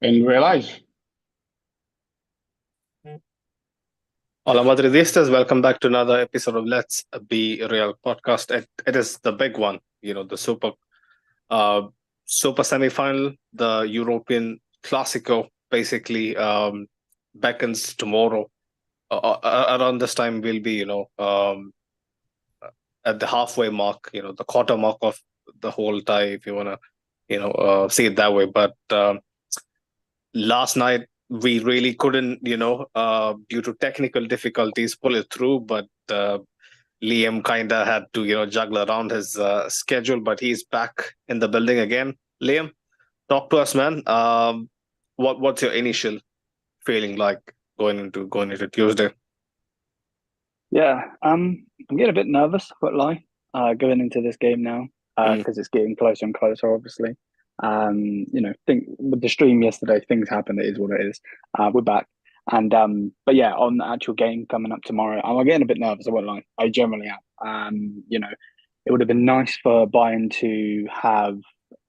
in real life. Hola Madridistas, welcome back to another episode of Let's Be Real podcast. It is the big one, the uh super semi-final, the European Clasico basically beckons tomorrow. Around this time we'll be, at the halfway mark, the quarter mark of the whole tie, if you wanna, see it that way. But last night we really couldn't, due to technical difficulties, pull it through. But Liam kind of had to, juggle around his schedule. But he's back in the building again. Liam, talk to us, man. What's your initial feeling like going into Tuesday? Yeah, I'm getting a bit nervous, but lie, going into this game now, Mm. because it's getting closer and closer, obviously. Think with the stream yesterday, things happened. It is what it is. We're back, and but yeah, on the actual game coming up tomorrow, I'm getting a bit nervous. I won't lie, I generally am. It would have been nice for Bayern to have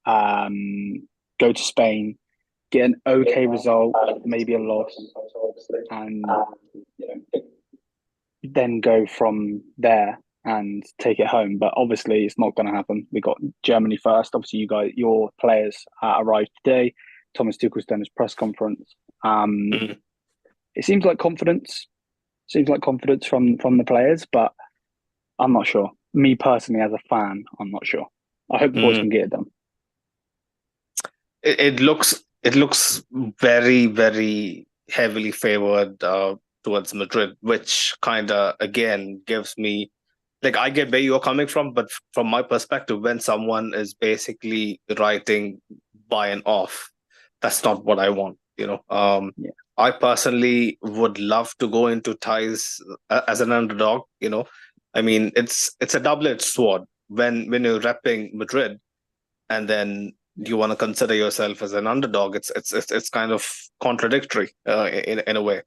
go to Spain, get an okay result, maybe a loss, and then go from there and take it home. But obviously, it's not going to happen. We got Germany first. Obviously, your players arrived today. Thomas Tuchel's done his press conference. Mm. It seems like confidence. Seems like confidence from the players, but I'm not sure. Me personally, as a fan, I'm not sure. I hope the boys can get it done. It looks very, very heavily favored towards Madrid, which kind of again gives me, like, I get where you're coming from, but from my perspective, when someone is basically writing Bayern off, that's not what I want. Yeah. I personally would love to go into ties as an underdog. I mean, it's a double-edged sword when you're repping Madrid, and then you want to consider yourself as an underdog. It's kind of contradictory in a way,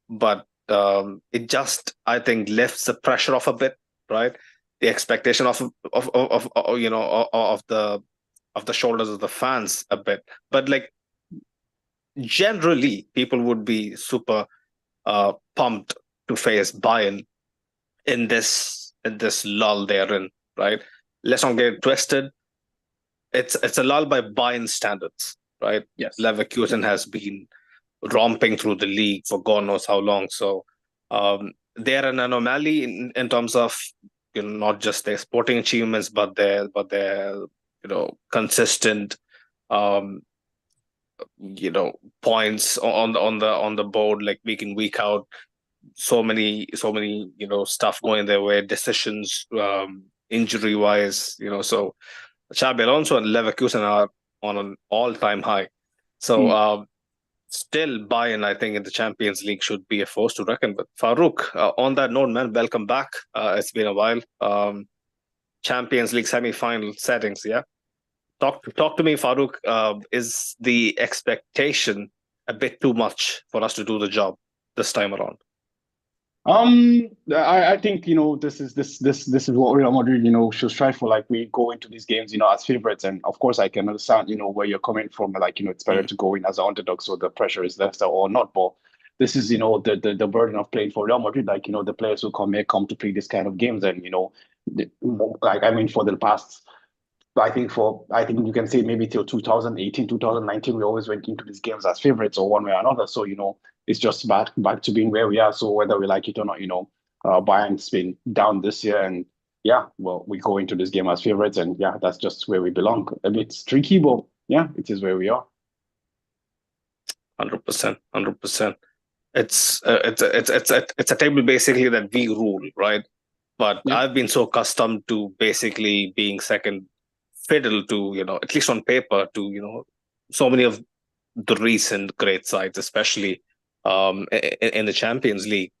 but it just, I think, lifts the pressure off a bit, right? The expectation of the shoulders of the fans a bit, but like generally people would be super pumped to face Bayern in this lull they're in, right? Let's not get it twisted. It's a lull by Bayern standards, right? Yes. Leverkusen has been romping through the league for God knows how long. So they're an anomaly in terms of, not just their sporting achievements, but their consistent um, points on the board, like week in week out. So many stuff going their way, decisions, injury wise. So Xabi Alonso and Leverkusen are on an all-time high. So still, Bayern, I think, in the Champions League should be a force to reckon with. Farouk, on that note, man, welcome back. It's been a while. Champions League semi-final settings, yeah? Talk to me, Farouk. Is the expectation a bit too much for us to do the job this time around? I think this is what Real Madrid should strive for. Like, we go into these games as favorites, and of course I can understand where you're coming from. Like, it's better to go in as an underdog, so the pressure is less or not. But this is the burden of playing for Real Madrid. Like, the players who come to play this kind of games, and like, I mean, for the past. I think you can say maybe till 2018, 2019, we always went into these games as favorites or one way or another. So, it's just back to being where we are. So whether we like it or not, Bayern's been down this year, and yeah, well, we go into this game as favorites, and yeah, that's just where we belong. A bit tricky, but yeah, it is where we are. 100%, 100%. It's a table basically that we rule, right? But Yeah. I've been so accustomed to basically being second fiddle to, at least on paper, to, so many of the recent great sides, especially in the Champions League.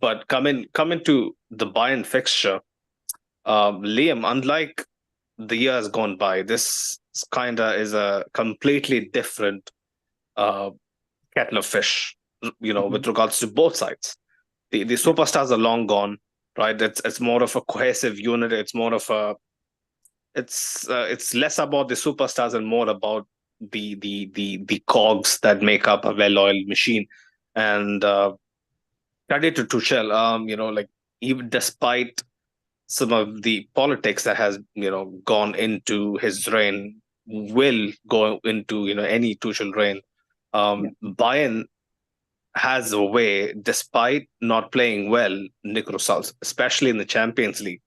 But coming to the Bayern fixture, Liam, unlike the years gone by, this kind of is a completely different uh, kettle of fish, with regards to both sides. The superstars are long gone, right? It's more of a cohesive unit. It's more of a it's less about the superstars and more about the cogs that make up a well-oiled machine. And credit to Tuchel, like even despite some of the politics that has gone into his reign, will go into any Tuchel reign. Bayern has a way, despite not playing well, Nick results, especially in the Champions League.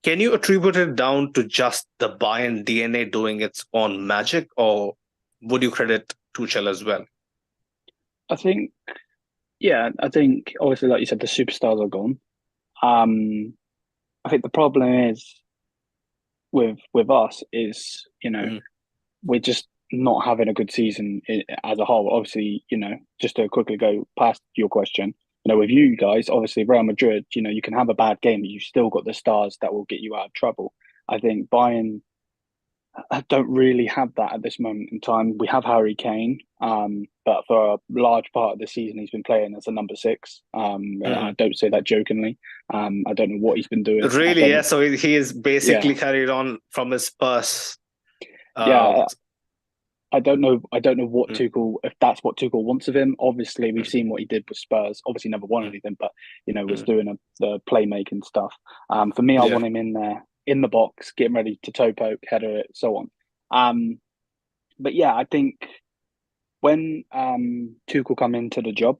Can you attribute it down to just the Bayern DNA doing its own magic, or would you credit Tuchel as well? I think obviously, like you said, the superstars are gone. I think the problem is with us is, we're just not having a good season as a whole. Obviously, just to quickly go past your question, with you guys, obviously Real Madrid, you can have a bad game, but you've still got the stars that will get you out of trouble. I think Bayern don't really have that at this moment in time. We have Harry Kane, but for a large part of the season, he's been playing as a number 6. I don't say that jokingly. I don't know what he's been doing. Really, yeah. So he is basically carried on from his Spurs. I don't know what Tuchel, if that's what Tuchel wants of him. Obviously, we've seen what he did with Spurs. Obviously, never won anything, but was doing the playmaking stuff. For me, I want him in there, in the box, getting ready to toe poke, header it, so on. But yeah, I think when Tuchel come into the job,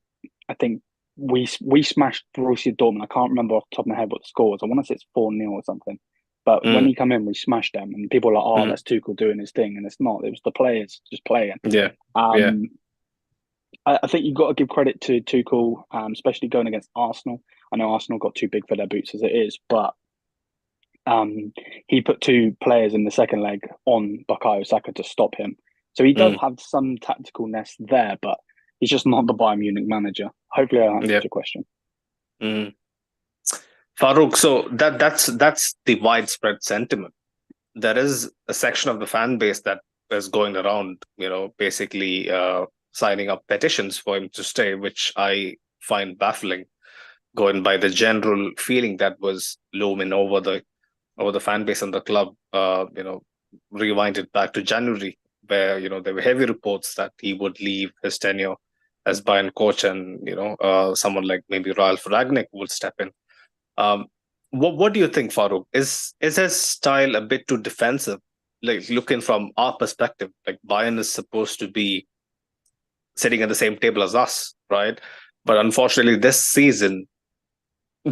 I think we smashed Borussia Dortmund. I can't remember off the top of my head what the score was. I want to say it's 4-0 or something. But when he come in, we smashed them, and people are like, "Oh, that's Tuchel doing his thing," and it's not. It was the players just playing. I think you've got to give credit to Tuchel, especially going against Arsenal. I know Arsenal got too big for their boots as it is, but he put 2 players in the second leg on Bukayo Saka to stop him. So he does have some tacticalness there, but he's just not the Bayern Munich manager. Hopefully, I answered your question. Farouk, so that's the widespread sentiment. There is a section of the fan base that is going around, basically signing up petitions for him to stay, which I find baffling, going by the general feeling that was looming over the fan base and the club. Rewind it back to January, where there were heavy reports that he would leave his tenure as Bayern coach, and someone like maybe Ralf Rangnick would step in. What do you think, Farouk? Is his style a bit too defensive? Like, looking from our perspective, like Bayern is supposed to be sitting at the same table as us, right? But unfortunately, this season,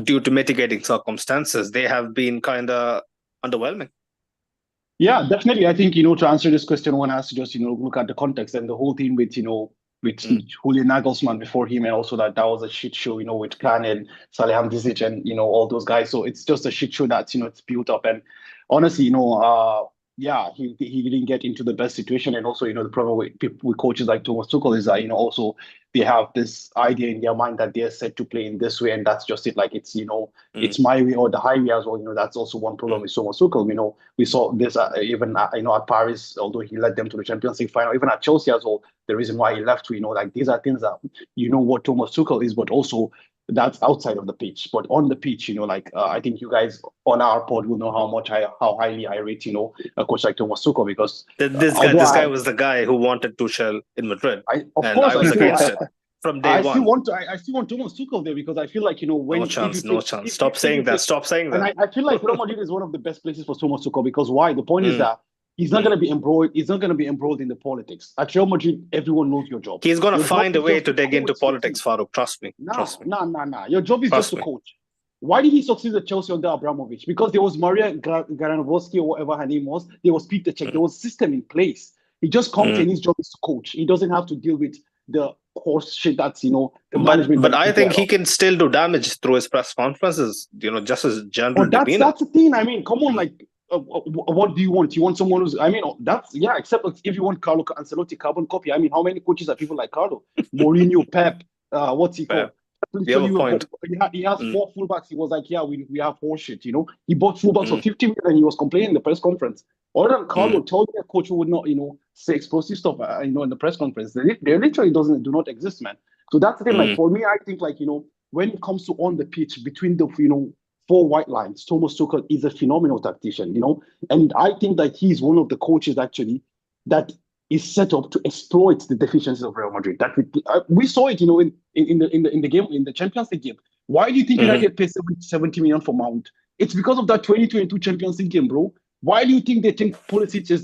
due to mitigating circumstances, they have been kind of underwhelming. Yeah, definitely. I think, to answer this question, one has to just, look at the context and the whole thing with, with Julian Nagelsmann before him, and also that was a shit show, with Kane and Salihamidzic and, all those guys. So it's just a shit show that, it's built up. And honestly, he didn't get into the best situation. And also, the problem with coaches like Thomas Tuchel is that, also they have this idea in their mind that they're set to play in this way, and that's just it. Like, it's, it's my way or the highway as well. That's also one problem with Thomas Tuchel. We saw this even at Paris, although he led them to the Champions League final, even at Chelsea as well. The reason why he left, like, these are things that what Thomas Tuchel is, but also that's outside of the pitch. But on the pitch, I think you guys on our pod will know how highly I rate, a coach like Thomas Tuchel, because this guy was the guy who wanted Tuchel in Madrid. I was against it from day one. I still want Thomas Tuchel there, because I feel like, when no chance. Stop saying that. And I feel like Real Madrid is one of the best places for Thomas Tuchel, because why? The point is that he's not going to be embroiled. He's not going to be embroiled in the politics. At Real Madrid, everyone knows your job. He's going to find a way to dig into politics, Farouk. Trust me. No. Your job is just to coach. Why did he succeed at Chelsea under Abramovich? Because there was Maria Garanowski or whatever her name was. There was Peter Cech. There was a system in place. He just comes and his job is to coach. He doesn't have to deal with the horse shit that's, the management. But I think he can still do damage through his press conferences, just as general demeanor. That's the thing. I mean, come on, like, what do you want? You want someone who's, except if you want Carlo Ancelotti, carbon copy. I mean, how many coaches are people like Carlo? Mourinho, Pep, what's he called? You have a point. He has 4 fullbacks. He was like, we have horse shit, He bought fullbacks for 50 million and he was complaining in the press conference. Other than Carlo, tell me a coach who would not, say explosive stuff, in the press conference. They literally do not exist, man. So that's the thing. Like, for me, I think, like, when it comes to on the pitch, between the, 4 white lines, Thomas Tuchel is a phenomenal tactician, And I think that he's one of the coaches, actually, that is set up to exploit the deficiencies of Real Madrid. That we saw it, in the game, in the Champions League game. Why do you think United paid 70 million for Mount? It's because of that 2022 Champions League game, bro. Why do you think they think Pulisic is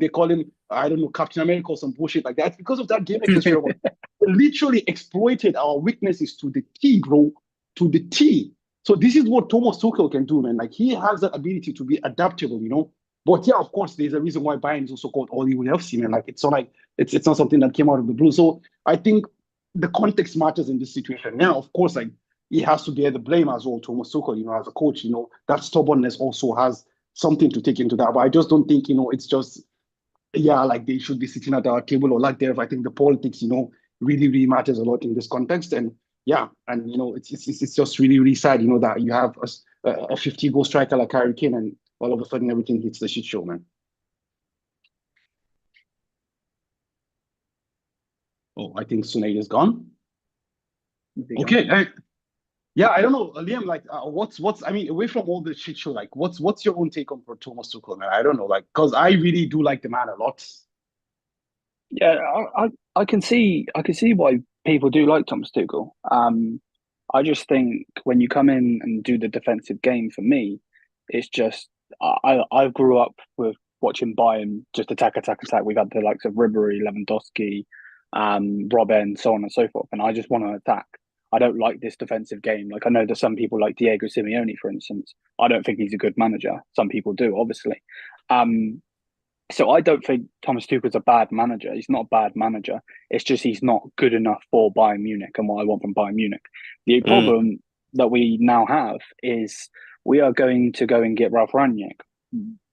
they call him, I don't know, Captain America or some bullshit like that? It's because of that game against Real Madrid. They literally exploited our weaknesses to the T, bro, to the T. So this is what Thomas Tuchel can do, man. Like, he has that ability to be adaptable, But yeah, of course, there's a reason why Bayern is also called All Evil FC, man. Like, it's not like it's not something that came out of the blue. So I think the context matters in this situation. Now, of course, like, he has to bear the blame as well, Thomas Tuchel, as a coach. That stubbornness also has something to take into that. But I just don't think, it's just, like, they should be sitting at our table or like there. I think the politics, really, really matters a lot in this context. And it's just really, really sad, that you have a 50-goal striker like Harry Kane, and all of a sudden everything hits the shit show, man. Oh, I think Sunaid is gone. Okay. I don't know, Liam. Like, what's? I mean, away from all the shit show, like, what's your own take on for Thomas Tuchel, man? I don't know, like, because I really do like the man a lot. Yeah, I can see why people do like Thomas Tuchel. I just think when you come in and do the defensive game, for me, it's just I grew up with watching Bayern just attack. We've had the likes of Ribery, Lewandowski, Robben, so on and so forth, and I just want to attack. I don't like this defensive game. Like, I know that some people like Diego Simeone, for instance. I don't think he's a good manager. Some people do, obviously. So I don't think Thomas Tuchel's a bad manager. He's not a bad manager. It's just he's not good enough for Bayern Munich and what I want from Bayern Munich. The problem that we now have is we are going to go and get Ralf Rangnick.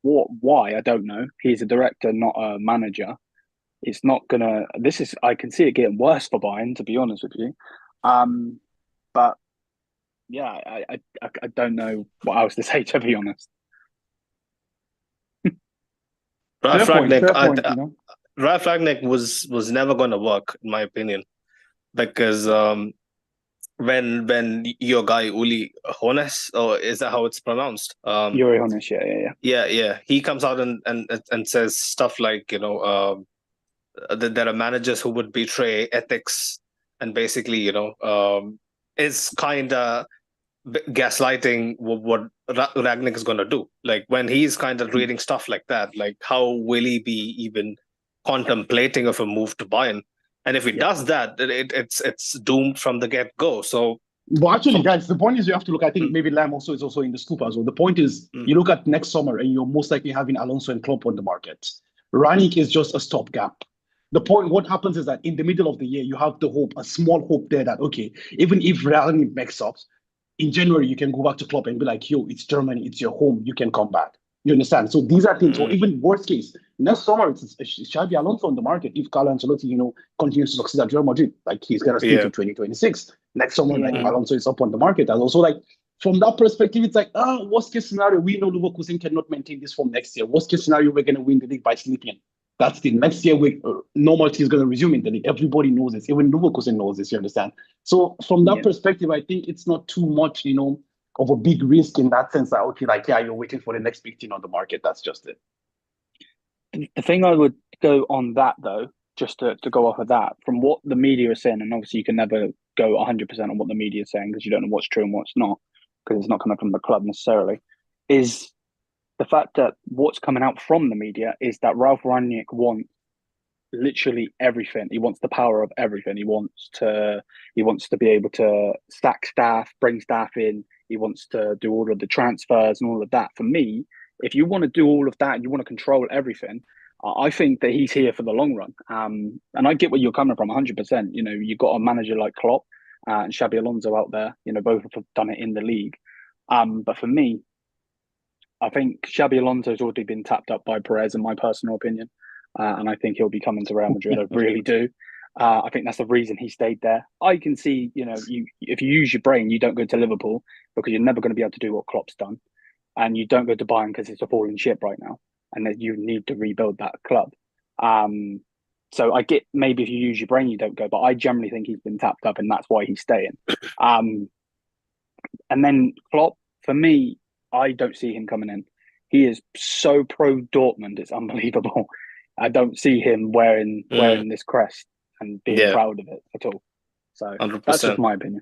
Why? I don't know. He's a director, not a manager. It's not gonna. I can see it getting worse for Bayern, to be honest with you. But yeah, I don't know what else to say, to be honest. Ralf Rangnick was never going to work, in my opinion, because when your guy Uli Hoeneß, or is that how it's pronounced? Uli Hoeneß, yeah. He comes out and says stuff like, that there are managers who would betray ethics, and basically, is kind of gaslighting what Rangnick is going to do. Like, when he's kind of reading stuff like that, like, how will he be even contemplating of a move to Bayern? And if he does that, it's doomed from the get-go. So, but actually, guys, the point is you have to look. I think maybe Lam also is also in the scoop as well. The point is you look at next summer and you're most likely having Alonso and Klopp on the market. Rangnick is just a stopgap. The point, what happens is that in the middle of the year, you have the hope, a small hope there that, okay, even if Rangnick makes up, in January, you can go back to Klopp and be like, yo, it's Germany, it's your home, you can come back. You understand? So these are things, or even worst case, next summer, it's Xabi Alonso on the market if Carlo Ancelotti, continues to succeed at Real Madrid. Like, he's going to stay to 2026. Next summer, like, Alonso is up on the market. And also, like, from that perspective, it's like, worst case scenario, we know Leverkusen cannot maintain this form next year. Worst case scenario, we're going to win the league by sleeping. That's the next year, normality is going to resume in the league. Everybody knows this. Even Leverkusen knows this, you understand? So from that perspective, I think it's not too much, of a big risk in that sense that, okay, like, you're waiting for the next big thing on the market. That's just it. The thing I would go on that, though, just to go off of that, from what the media is saying, and obviously you can never go 100% on what the media is saying because you don't know what's true and what's not, because it's not coming from the club necessarily, is the fact that what's coming out from the media is that Ralf Rangnick wants literally everything. He wants the power of everything. He wants to be able to sack staff, bring staff in. He wants to do all of the transfers and all of that. For me, if you want to do all of that, you want to control everything, I think that he's here for the long run. And I get where you're coming from 100%. You've got a manager like Klopp and Xabi Alonso out there. Both have done it in the league. But for me, I think Xabi Alonso's already been tapped up by Perez, in my personal opinion. And I think he'll be coming to Real Madrid. I really do. I think that's the reason he stayed there. I can see, if you use your brain, you don't go to Liverpool because you're never going to be able to do what Klopp's done. And you don't go to Bayern because it's a falling ship right now. And that you need to rebuild that club. So I get, maybe if you use your brain, you don't go. But I generally think he's been tapped up and that's why he's staying. And then Klopp, for me, I don't see him coming in. He is so pro Dortmund, it's unbelievable. I don't see him wearing this crest and being proud of it at all. So 100%. that's just my opinion.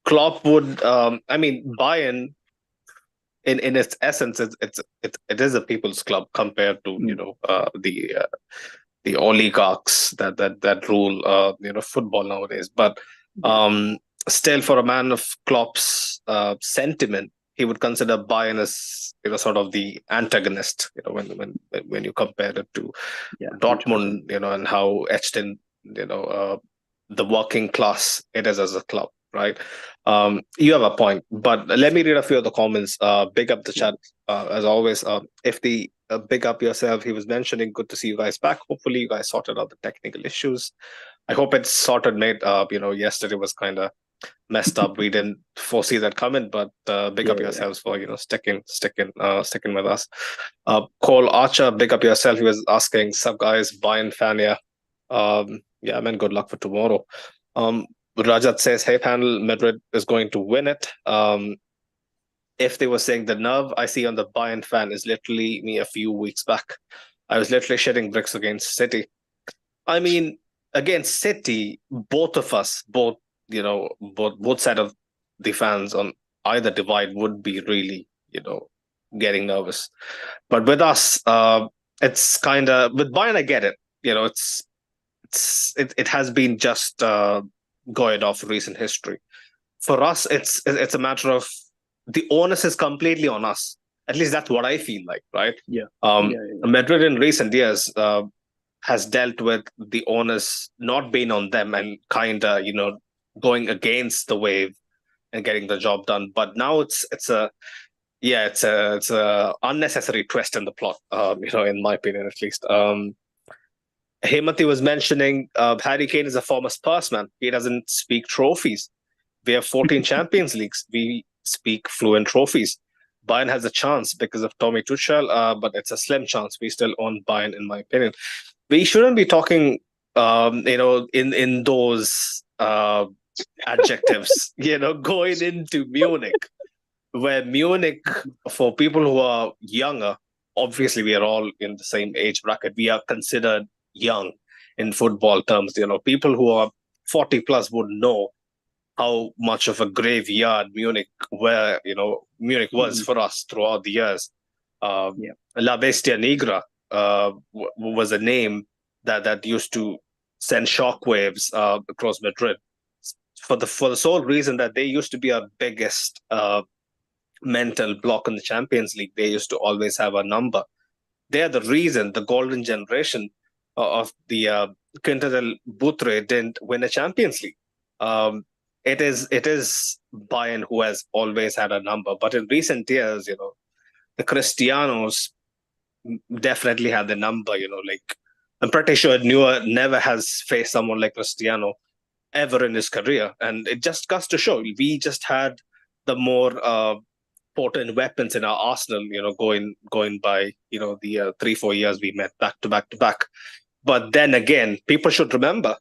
Klopp would, I mean, Bayern, in its essence, it is a people's club compared to the oligarchs that rule football nowadays. But still, for a man of Klopp's sentiment, he would consider Bayern as sort of the antagonist. When you compare it to Dortmund, and how etched in the working class it is as a club. Right, you have a point, but let me read a few of the comments. Big up the chat as always. If the big up yourself, he was mentioning, good to see you guys back. Hopefully, you guys sorted out the technical issues. I hope it's sorted, mate. Yesterday was kind of messed up. We didn't foresee that coming, but big up yourselves for sticking with us. Cole Archer, big up yourself. He was asking, "Sup guys, Bayern fan, yeah, man. Good luck for tomorrow." Rajat says, "Hey panel, Madrid is going to win it." If they were saying the nerve I see on the Bayern fan is literally me a few weeks back. I was literally shedding bricks against City. I mean, against City, both of us, both side of the fans on either divide would be really, getting nervous. But with us, it's kind of, with Bayern, I get it. It has been just going off recent history. For us, it's a matter of the onus is completely on us. At least that's what I feel like, right? Madrid in recent years has dealt with the onus not being on them and kind of going against the wave and getting the job done. But now it's a unnecessary twist in the plot. In my opinion, at least. Hemati was mentioning Harry Kane is a former Spurs man. He doesn't speak trophies. We have 14 Champions Leagues. We speak fluent trophies. Bayern has a chance because of Tommy Tuchel, but it's a slim chance. We still own Bayern, in my opinion. We shouldn't be talking, in those adjectives, going into Munich, where Munich, for people who are younger, obviously we are all in the same age bracket. We are considered young in football terms. People who are 40 plus would know how much of a graveyard Munich was for us throughout the years. La Bestia Negra was a name that used to send shockwaves across Madrid for the sole reason that they used to be our biggest mental block in the Champions League. They used to always have a number. They are the reason the golden generation of the Quinta del Butre didn't win a Champions League. It is Bayern who has always had a number, but in recent years, the Cristianos definitely had the number. I'm pretty sure Neuer never has faced someone like Cristiano ever in his career, and it just goes to show we just had the more potent weapons in our arsenal. Going by the 3-4 years we met back to back to back. But then again, people should remember.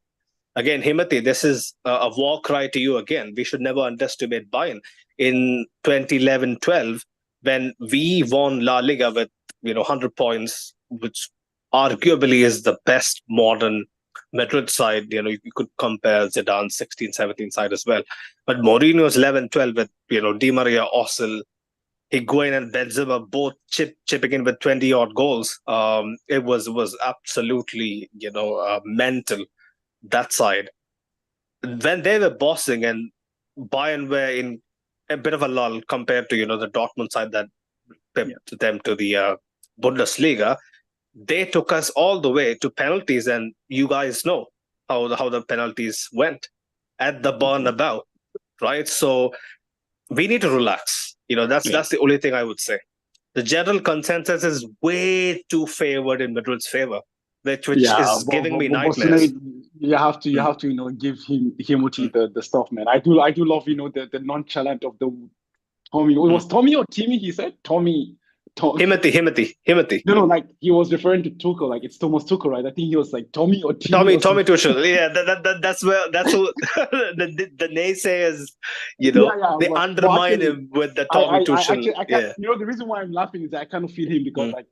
Again, Himati, this is a war cry to you again. We should never underestimate Bayern. In 2011-12, when we won La Liga with 100 points, which arguably is the best modern Madrid side. You could compare Zidane's 16-17 side as well. But Mourinho's 11-12 with Di Maria, Ozil, Higuain and Benzema both chipping in with 20-odd goals. It was absolutely mental. That side, when they were bossing and Bayern were in a bit of a lull compared to the Dortmund side that pipped them to the Bundesliga, they took us all the way to penalties, and you guys know how the penalties went at the Bernabeu, right? So we need to relax. That's the only thing I would say. The general consensus is way too favored in Madrid's favor, which is giving me nightmares. You have to give him the stuff, man. I do love the nonchalant of the Tommy. It was Tommy or Timmy. He said Tommy. Himati. No, like he was referring to Tuchel. Like it's Thomas Tuchel, right? I think he was like Tommy or Timmy. Tommy Tuchel. Yeah, that's who the naysayers. They undermine him with the Tommy Tuchel. The reason why I'm laughing is that I kind of feel him because like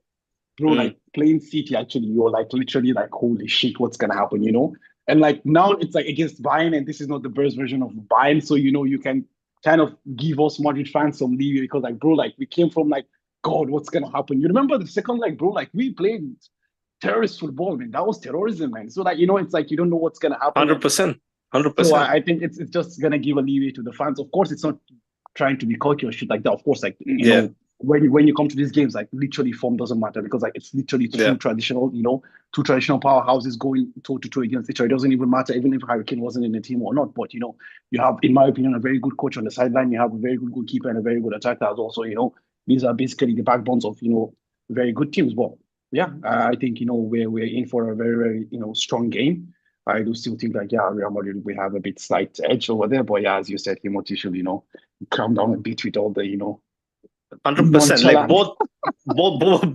bro, like playing City, actually, you're like literally like, holy shit, what's gonna happen, you know? And like now it's like against Bayern, and this is not the best version of Bayern, so you know you can kind of give us Madrid fans some leeway because like, bro, like we came from like, God, what's gonna happen? You remember the second leg, bro? Like we played terrorist football, man. That was terrorism, man. So like, you know, it's like you don't know what's gonna happen. 100%. So 100%. I think it's just gonna give a leeway to the fans. Of course, it's not trying to be cocky or shit like that. Of course, like you know, when you come to these games, like literally form doesn't matter because like it's literally two traditional, you know, two traditional powerhouses going toe to toe against each other. It doesn't even matter even if Harry Kane wasn't in the team or not. But you know, you have, in my opinion, a very good coach on the sideline. You have a very good goalkeeper and a very good attacker as also. You know, these are basically the backbones of, you know, very good teams. But yeah, I think, you know, we're in for a very, very, you know, strong game. I do still think like, yeah, Real Madrid, we have a bit slight edge over there. But yeah, as you said, Kimmich should, you know, calm down a bit with all the, you know, 100%. Like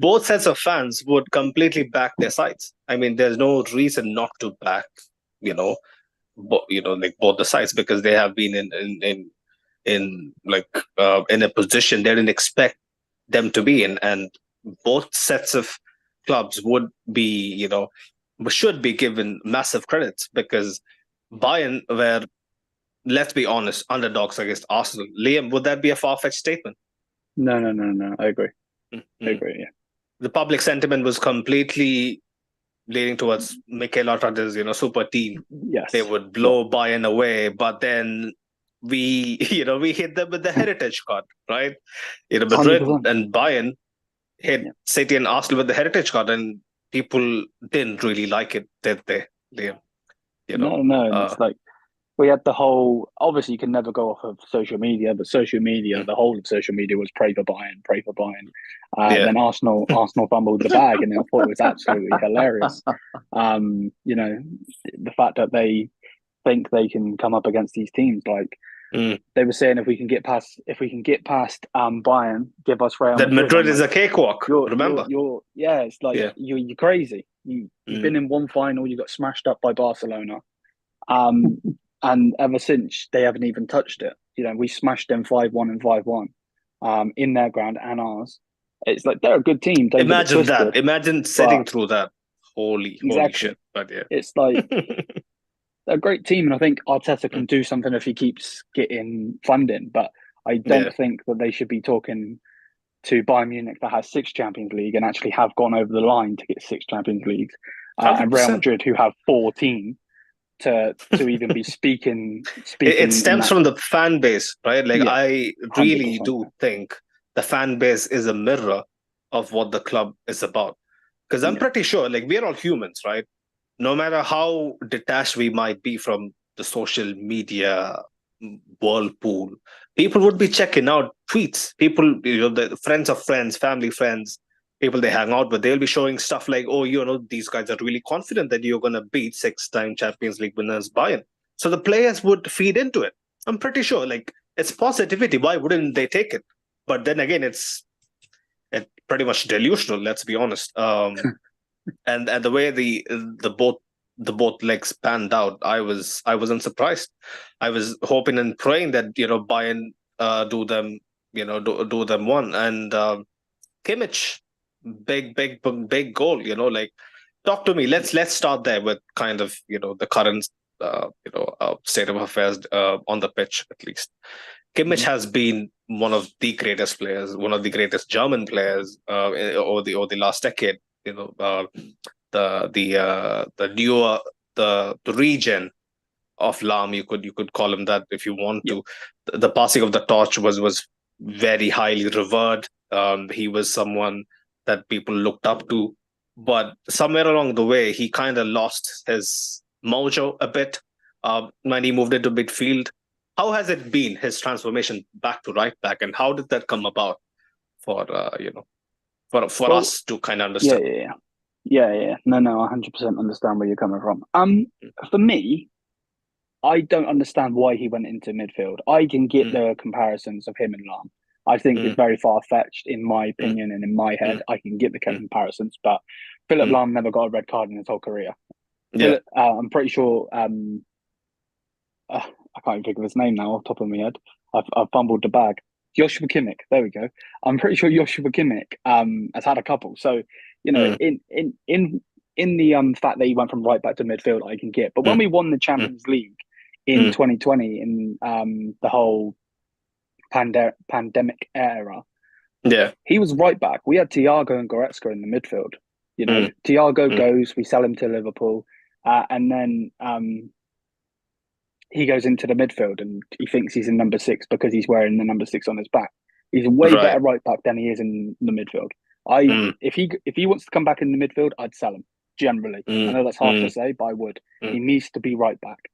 both sets of fans would completely back their sides. I mean, there's no reason not to back, you know, like both the sides, because they have been in a position they didn't expect them to be in, and both sets of clubs would be, you know, should be given massive credits because Bayern were, let's be honest, underdogs against Arsenal. Liam, would that be a far-fetched statement? No. I agree. I agree, yeah. The public sentiment was completely leaning towards Mikel Arteta's, you know, super team. Yes. They would blow Bayern away, but then we hit them with the heritage card, right? You know, Madrid 100%. and Bayern hit City and Arsenal with the heritage card, and people didn't really like it, did they, Liam? You know, no. It's like we had the whole. Obviously, you can never go off of social media, but social media, the whole of social media was pray for Bayern. Then Arsenal fumbled the bag, and I thought it was absolutely hilarious. You know, the fact that they think they can come up against these teams, like they were saying, if we can get past Bayern, give us Real Madrid. That Madrid is a cakewalk. Remember, it's like you're crazy. You've been in one final, you got smashed up by Barcelona. And ever since, they haven't even touched it. You know, we smashed them 5-1 and 5-1 in their ground and ours. It's like they're a good team. Imagine that. Imagine sitting through that. Holy shit! But yeah, it's like they're a great team, and I think Arteta can do something if he keeps getting funding. But I don't think that they should be talking to Bayern Munich that has 6 Champions League and actually have gone over the line to get 6 Champions Leagues, and Real Madrid who have 14. To even be speaking. It stems from the fan base, right? Like I really 100%. Do think the fan base is a mirror of what the club is about. Because I'm pretty sure, like, we're all humans, right? No matter how detached we might be from the social media whirlpool, people would be checking out tweets. People, you know, the friends of friends, family friends, people they hang out with, they'll be showing stuff like, oh, you know, these guys are really confident that you're going to beat 6-time Champions League winners Bayern. So the players would feed into it. I'm pretty sure, like, it's positivity. Why wouldn't they take it? But then again, it's pretty much delusional, let's be honest. And the way the both legs panned out, I wasn't surprised. I was hoping and praying that, you know, Bayern do them one. And Kimmich, big goal, you know, like, talk to me. Let's start there with kind of, you know, the current state of affairs on the pitch, at least. Kimmich has been one of the greatest players, one of the greatest German players over the last decade. You know, the newer the regen of Lahm, you could call him that if you want to. The passing of the torch was very highly revered. He was someone that people looked up to, but somewhere along the way, he kind of lost his mojo a bit when he moved into midfield. How has it been, his transformation back to right back, and how did that come about for us to kind of understand? Yeah. No, 100% understand where you're coming from. For me, I don't understand why he went into midfield. I can get the comparisons of him and Lahm. I think it's very far-fetched in my opinion and in my head. I can get the comparisons, but Philipp Lahm never got a red card in his whole career. I'm pretty sure. I can't even think of his name now off the top of my head. I've fumbled the bag. Joshua Kimmich. There we go. I'm pretty sure Joshua Kimmich has had a couple. So know, in the fact that he went from right back to midfield, I can get. But when we won the Champions League in 2020, in the whole pandemic era, he was right back. We had Thiago and Goretzka in the midfield. You know, Thiago goes, we sell him to Liverpool, and then he goes into the midfield and he thinks he's in number 6 because he's wearing the number 6 on his back. He's a way better right back than he is in the midfield. If he wants to come back in the midfield, I'd sell him. Generally, I know that's hard to say, but I would. He needs to be right back.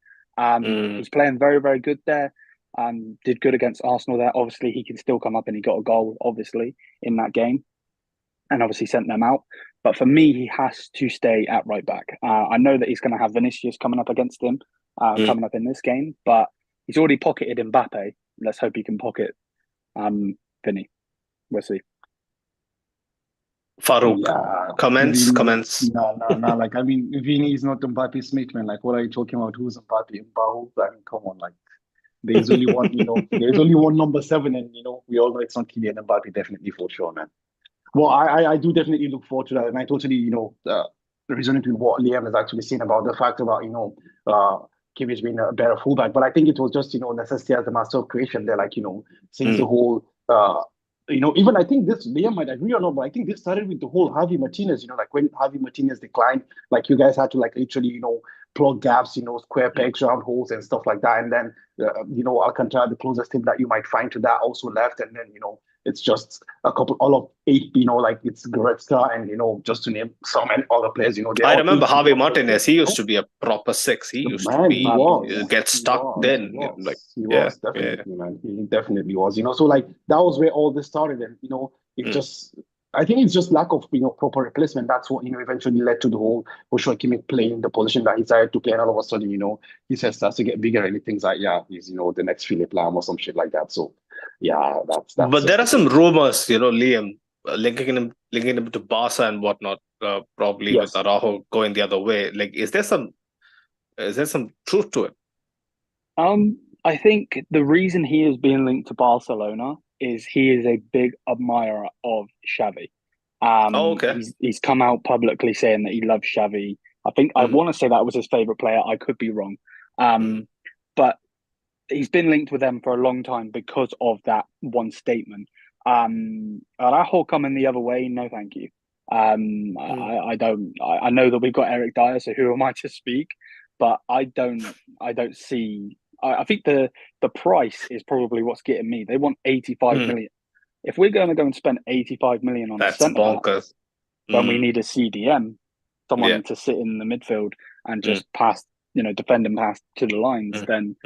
He's playing very, very good there. Did good against Arsenal there. Obviously, he can still come up and he got a goal, obviously, in that game, and obviously sent them out. But for me, he has to stay at right back. I know that he's going to have Vinicius coming up against him, coming up in this game, but he's already pocketed Mbappe. Let's hope he can pocket Vinny. We'll see. Farouk, comments. No. Like, I mean, Vini is not Mbappe's mate, man. Like, what are you talking about? Who's Mbappe? Mbappe? I mean, come on, like, there's only one, there's only one number 7, and we all know it's not Kylian Mbappe, definitely for sure, man. Well, I do definitely look forward to that, and I totally, resonate with what Liam is actually saying about the fact about, Kimmich being a better fullback. But I think it was just, necessity as the master of creation there, like, since the whole, even I think this, Liam might agree or not, but I think this started with the whole Javi Martinez, like when Javi Martinez declined, like you guys had to like literally, plug gaps, square pegs, round holes and stuff like that. And then, Alcantara, the closest team that you might find to that, also left. And then, it's just a couple, all of 8, like it's Goretzka and, just to name some and other players, I remember Javi Martinez, he used to be a proper 6. He used to be, get stuck then. He was, definitely, man. He definitely was, So like, that was where all this started. And, it just, I think it's just lack of, proper replacement. That's what, eventually led to the whole Joshua Kimmich playing the position that he decided to play. And all of a sudden, he says starts to get bigger and he thinks like, he's, the next Philip Lahm or some shit like that. So, yeah, that's But there are some rumors, Liam, linking him to Barca and whatnot, probably with Araujo going the other way. Like, is there some truth to it? I think the reason he is being linked to Barcelona is he is a big admirer of Xavi. Okay. He's come out publicly saying that he loves Xavi. I think I want to say that was his favorite player. I could be wrong. But he's been linked with them for a long time because of that one statement. Araujo coming the other way, no thank you. I don't. I know that we've got Eric Dyer, so who am I to speak? But I don't see. I think the price is probably what's getting me. They want 85 million. If we're going to go and spend 85 million on that's a centre bonkers. When we need a CDM, someone to sit in the midfield and just pass, defend and pass to the lines, then.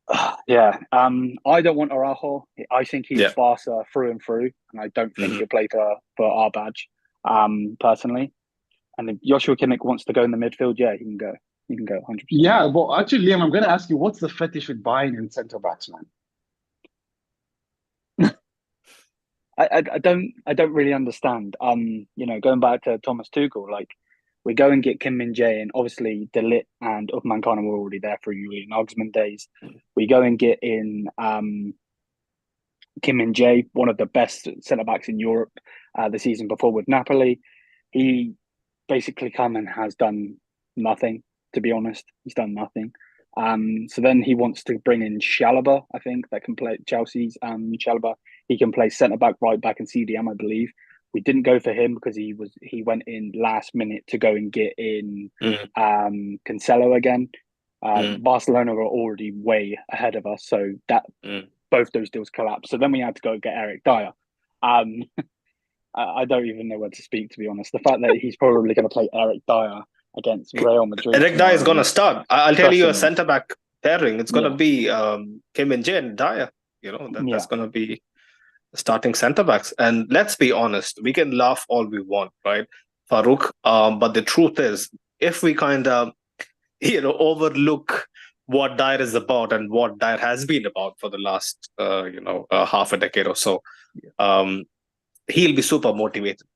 I don't want Araujo. I think he's Barca through and through, and I don't think he'll play for our badge, personally. And if Joshua Kimmich wants to go in the midfield, he can go. He can go 100%. Yeah, but actually, Liam, I'm going to ask you, what's the fetish with Bayern and centre backs, man? I don't really understand. Going back to Thomas Tuchel, like, we go and get Kim Min-jae, and obviously De Ligt and Upamecano were already there for Julian Nagelsmann days. We go and get in Kim Min-jae, one of the best centre-backs in Europe the season before with Napoli. He basically come and has done nothing, to be honest. He's done nothing. So then he wants to bring in Chalobah, I think, that can play Chelsea's Chalobah. He can play centre-back, right-back and CDM, I believe. We didn't go for him because he went in last minute to go and get in Cancelo again. Barcelona were already way ahead of us, so that both those deals collapsed. So then we had to go get Eric Dyer. I don't even know where to speak, to be honest. The fact that he's probably going to play Eric Dyer against Real Madrid. Eric Dyer is going to start. I'll tell you a centre back pairing. It's going to be Kim Min-jae and Dyer. That's going to be starting centre backs. And let's be honest, we can laugh all we want, right, Farouk? But the truth is, if we kind of, overlook what Dyer is about and what Dyer has been about for the last, half a decade or so, he'll be super motivated.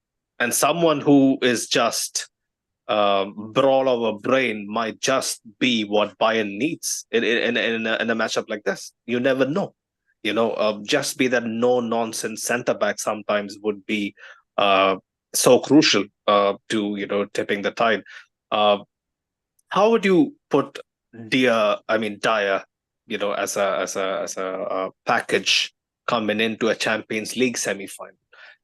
And someone who is just brawl over brain might just be what Bayern needs in a matchup like this. You never know. Just be that no-nonsense centre-back sometimes would be so crucial to tipping the tide. How would you put Dyer, as a package coming into a Champions League semi-final?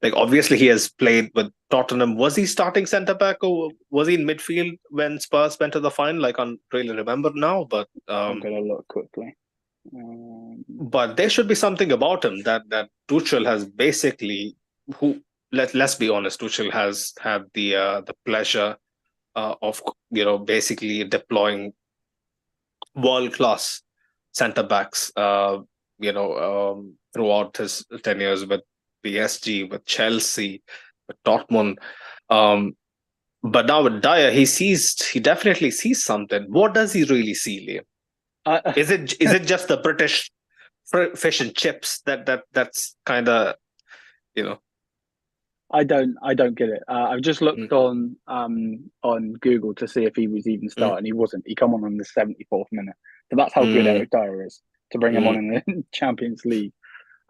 Like, obviously, he has played with Tottenham. Was he starting centre back, or was he in midfield when Spurs went to the final? Like, I can't really remember now, but I'm gonna look quickly. but there should be something about him that Tuchel has basically. Let's be honest, Tuchel has had the pleasure of basically deploying world class centre backs throughout his tenures with PSG, with Chelsea, with Dortmund. But now with Dyer, he definitely sees something. What does he really see, Liam? Is it just the British fish and chips that's kind of I don't get it. I've just looked on Google to see if he was even starting. He wasn't. He come on the 74th minute. So that's how good Eric Dyer is, to bring him on in the Champions League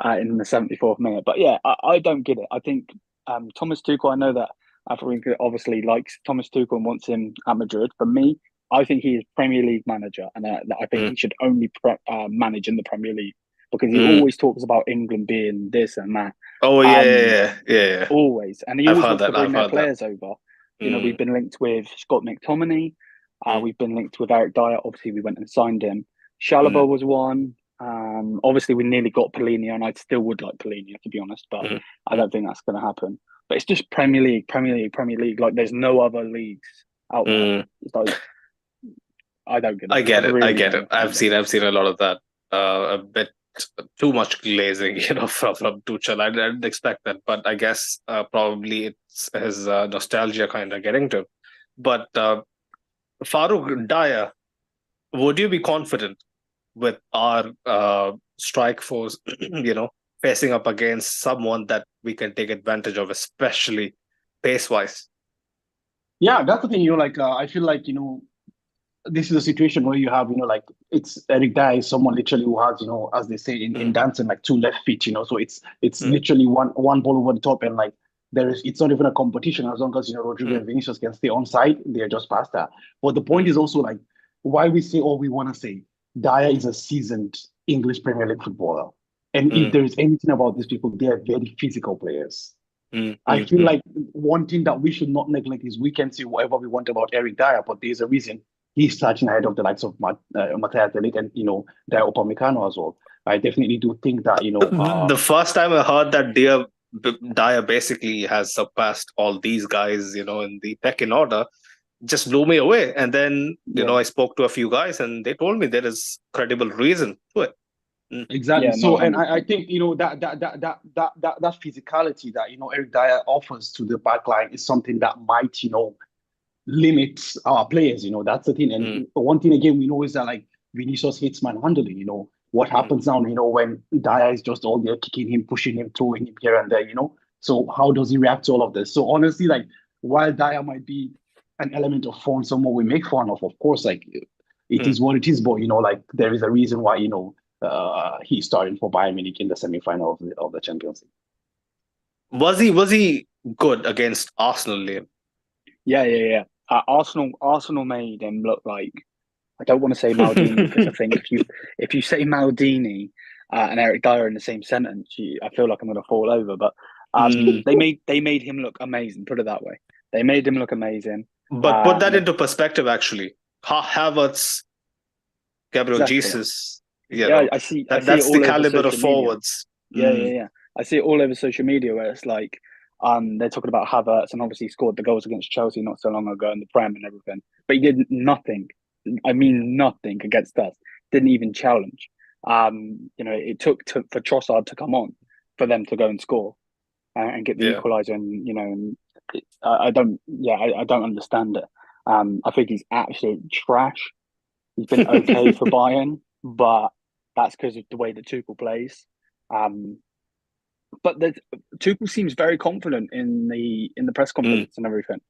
in the 74th minute. But yeah, I don't get it. I think Thomas Tuchel, I know that Africa obviously likes Thomas Tuchel and wants him at Madrid. For me, I think he is Premier League manager, and I think he should only manage in the Premier League, because he always talks about England being this and that. Oh yeah. Always, and he always wants to bring their players over. We've been linked with Scott McTominay. We've been linked with Eric Dyer. Obviously, we went and signed him. Chalobah was one. Obviously, we nearly got Polina, and I still would like Polina, to be honest, but I don't think that's going to happen. But it's just Premier League. Like, there's no other leagues out there. It's like, I don't get it. I get it. I've seen a lot of that. A bit too much glazing, from Tuchel. I didn't expect that, but I guess probably it's his nostalgia kind of getting to. But Farouk, Dyer, would you be confident with our strike force, facing up against someone that we can take advantage of, especially pace-wise? Yeah, that's the thing. I feel like this is a situation where you have it's Eric Dyer is someone literally who has as they say in dancing, like two left feet. So it's literally one ball over the top, and like it's not even a competition as long as Rodrigo and Vinicius can stay on side, they're just past that. But the point is also like why we say all we want to say. Dyer is a seasoned English Premier League footballer, and if there is anything about these people, they are very physical players. I feel like one thing that we should not neglect is we can say whatever we want about Eric Dyer, but there's a reason he's starting ahead of the likes of Matthias De Ligt and Dyer Upamecano as well. I definitely do think that the first time I heard that Dyer basically has surpassed all these guys, in the pecking order, just blew me away. And then I spoke to a few guys, and they told me there is credible reason to it. Exactly. And I think that physicality that Eric Dyer offers to the back line is something that might limit our players. That's the thing. And one thing again we know is that like Vinicius hates man handling. What happens now? When Dyer is just all there kicking him, pushing him, throwing him here and there. So how does he react to all of this? So honestly, like while Dyer might be an element of fun, someone we make fun of course, like it is what it is. But like there is a reason why he's starting for Bayern Munich in the semi-final of the Champions League. Was he good against Arsenal, Liam? Yeah. Arsenal made him look like, I don't want to say Maldini, because I think if you say Maldini and Eric Dyer in the same sentence, I feel like I'm going to fall over. But they made him look amazing. Put it that way. They made him look amazing. But put that into perspective, actually. Havertz, Gabriel Jesus. I see. That's the caliber of forwards. Yeah. I see it all over social media where it's like they're talking about Havertz, and obviously he scored the goals against Chelsea not so long ago in the Prem and everything. But he did nothing. I mean, nothing against us. Didn't even challenge. It took for Trossard to come on for them to go and score and get the equaliser. And I don't understand it. I think he's absolute trash. He's been okay for Bayern, but that's because of the way that Tuchel plays. But Tuchel seems very confident in the press conference and everything.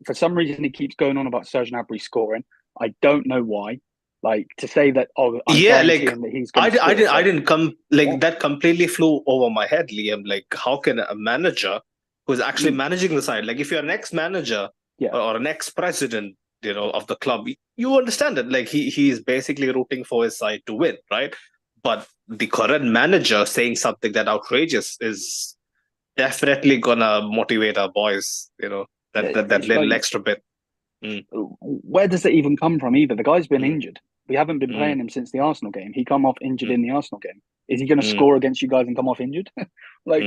For some reason, he keeps going on about Serge Gnabry scoring. I don't know why. Like to say that, that he's going to I didn't come like that completely flew over my head, Liam. Like, how can a manager who's actually managing the side. Like if you're an ex-manager or an ex-president, of the club, you understand it. Like he's basically rooting for his side to win, right? But the current manager saying something that outrageous is definitely gonna motivate our boys, that little extra bit. Where does it even come from either? The guy's been injured. We haven't been playing him since the Arsenal game. He come off injured in the Arsenal game. Is he going to score against you guys and come off injured? I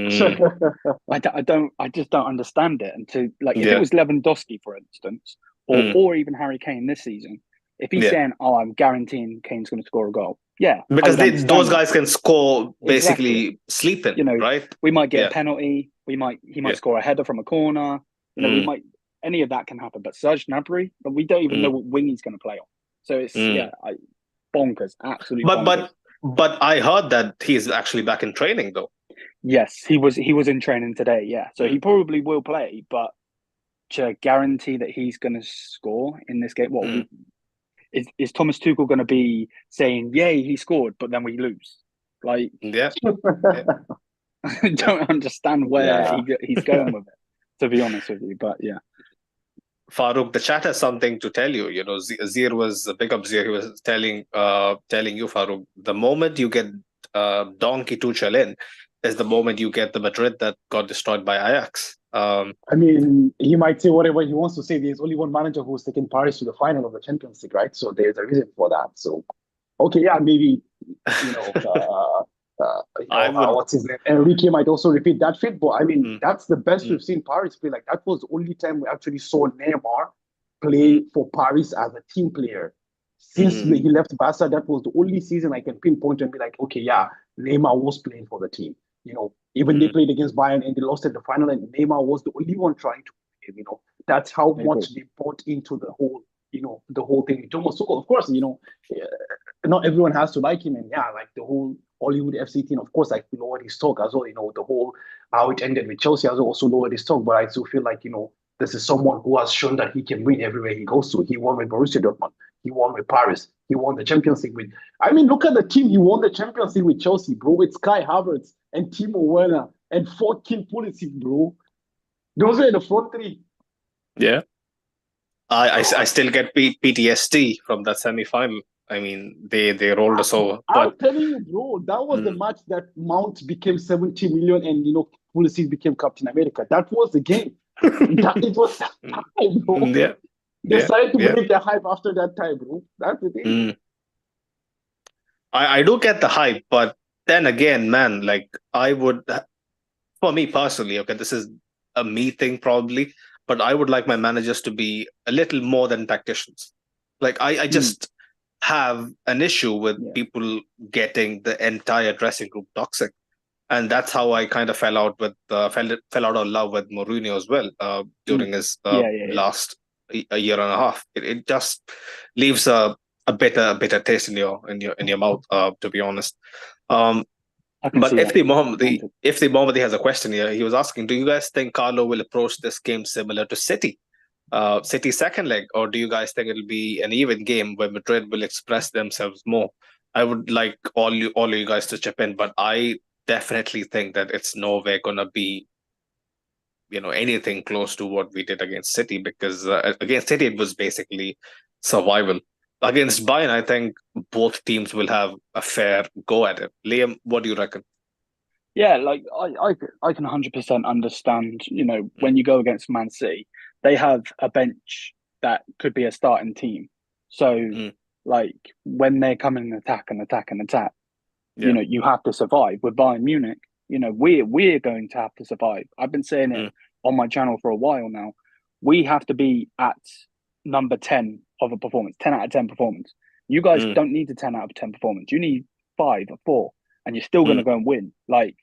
just don't understand it. And if it was Lewandowski, for instance, or even Harry Kane this season, if he's saying, "Oh, I'm guaranteeing Kane's going to score a goal," because those guys can score basically sleeping, right? We might get a penalty. He might score a header from a corner. We might. Any of that can happen. But Serge Gnabry, we don't even know what wing he's going to play on. So it's bonkers, absolutely. But I heard that he's actually back in training though. Yes, he was in training today. Yeah, so he probably will play, but to guarantee that he's going to score in this game, is Thomas Tuchel going to be saying, "Yay, he scored," but then we lose? Like, I don't understand where he's going with it. To be honest with you, but yeah. Farouk, the chat has something to tell you. Zir was big up Zir. He was telling you, Farouk, the moment you get Donkey Tuchel in is the moment you get the Madrid that got destroyed by Ajax. I mean, he might say whatever he wants to say. There's only one manager who's taken Paris to the final of the Champions League, right? So there's a reason for that. So, okay, yeah, maybe what's his name? Enrique might also repeat that feat, but I mean, that's the best we've seen Paris play. Like that was the only time we actually saw Neymar play for Paris as a team player. Since he left Barca, that was the only season I can pinpoint and be like, okay, yeah, Neymar was playing for the team. Even they played against Bayern and they lost at the final, and Neymar was the only one trying to play. That's how much they bought into the whole, the whole thing. Thomas Tuchel, of course, not everyone has to like him, and like the whole Hollywood FC team, of course, like lowered his stock as well. The whole how it ended with Chelsea has also lowered his stock. But I still feel like this is someone who has shown that he can win everywhere he goes to. He won with Borussia Dortmund. He won with Paris. He won the Champions League with. I mean, look at the team. He won the Champions League with Chelsea, bro. With Kai Havertz and Timo Werner and fucking Pulisic, bro. Those were the front three. Yeah. I still get PTSD from that semi-final. I mean, they rolled us over. I'm telling you, bro, that was the match that Mount became 70 million and, Pulisic became Captain America. That was the game. It was that time, bro. They decided to believe the hype after that time, bro. That's the thing. I do get the hype, but then again, man, like I would, for me personally, okay, this is a me thing probably, but I would like my managers to be a little more than tacticians. Like I just have an issue with people getting the entire dressing room toxic. And that's how I kind of fell out of love with Mourinho as well during his last a year and a half. It just leaves a bitter taste in your mouth, to be honest. But if the Mohammadi has a question here, he was asking, do you guys think Carlo will approach this game similar to City? City's second leg, or do you guys think it'll be an even game where Madrid will express themselves more? I would like all you guys to chip in, but I definitely think that it's nowhere gonna be, anything close to what we did against City, because against City it was basically survival. Against Bayern, I think both teams will have a fair go at it. Liam, what do you reckon? Yeah, like I can 100% understand. When you go against Man City, they have a bench that could be a starting team. So, like when they come in and attack, you have to survive. With Bayern Munich, we're going to have to survive. I've been saying it on my channel for a while now. We have to be at number 10 of a performance, 10 out of 10 performance. You guys don't need a 10 out of 10 performance. You need 5 or 4, and you're still going to go and win. Like,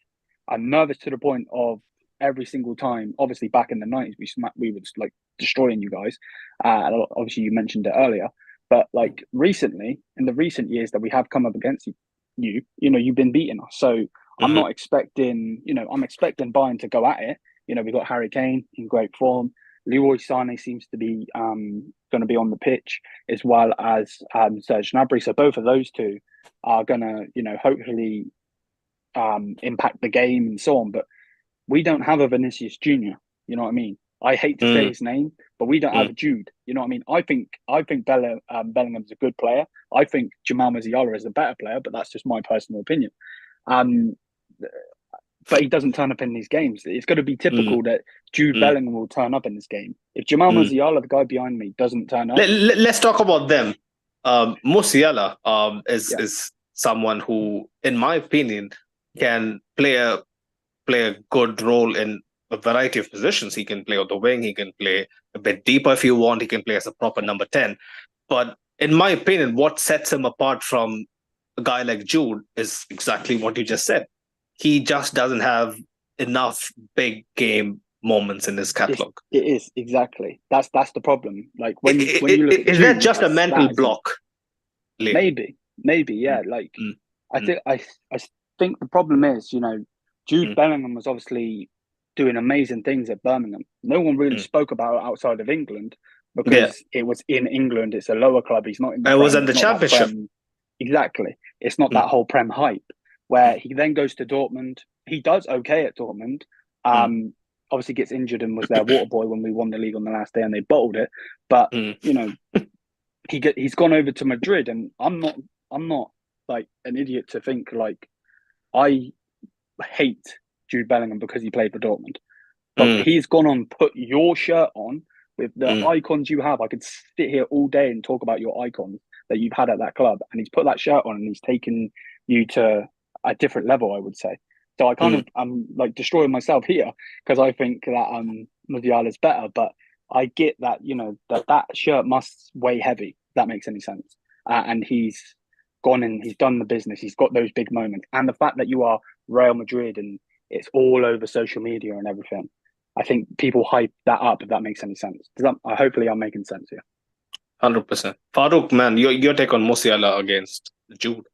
I'm nervous to the point of every single time. Obviously, back in the 90s, we were just like destroying you guys. Obviously, you mentioned it earlier, but like recently, in the recent years that we have come up against you've been beating us. So I'm not expecting, I'm expecting Bayern to go at it. We got Harry Kane in great form. Leroy Sané seems to be going to be on the pitch, as well as Serge Gnabry. So both of those two are going to, hopefully impact the game and so on. But we don't have a Vinicius Junior. You know what I mean? I hate to say his name, but we don't have a Jude. You know what I mean? I think Bellingham's a good player. I think Jamal Musiala is a better player, but that's just my personal opinion. But he doesn't turn up in these games. It's got to be typical that Jude Bellingham will turn up in this game. If Jamal Musiala, the guy behind me, doesn't turn up, let's talk about them. Musiala is someone who, in my opinion, can play a good role in a variety of positions. He can play on the wing. He can play a bit deeper if you want. He can play as a proper number 10. But in my opinion, what sets him apart from a guy like Jude is exactly what you just said. He just doesn't have enough big game moments in his catalogue. It is, exactly. That's the problem. Like when you look at is Jude, that just a mental block? Maybe, yeah. Like I think the problem is, Jude Bellingham was obviously doing amazing things at Birmingham. No one really spoke about it outside of England because it was in England. It's a lower club. He's not in the Prem. It was at the Championship. Exactly. It's not that whole Prem hype where he then goes to Dortmund. He does okay at Dortmund. Obviously gets injured and was their water boy when we won the league on the last day and they bottled it. But, he's gone over to Madrid, and I'm not like an idiot to think like I hate Jude Bellingham because he played for Dortmund. But he's gone on, put your shirt on with the icons you have. I could sit here all day and talk about your icons that you've had at that club. And he's put that shirt on and he's taken you to a different level, I would say. So I kind of I'm like destroying myself here because I think that Musiala is better, but I get that that shirt must weigh heavy. If that makes any sense. And he's gone and he's done the business. He's got those big moments, and the fact that you are Real Madrid and it's all over social media and everything. I think people hype that up. If that makes any sense. Hopefully, I'm making sense here. 100%. Farouk, man, your take on Musiala against Jude.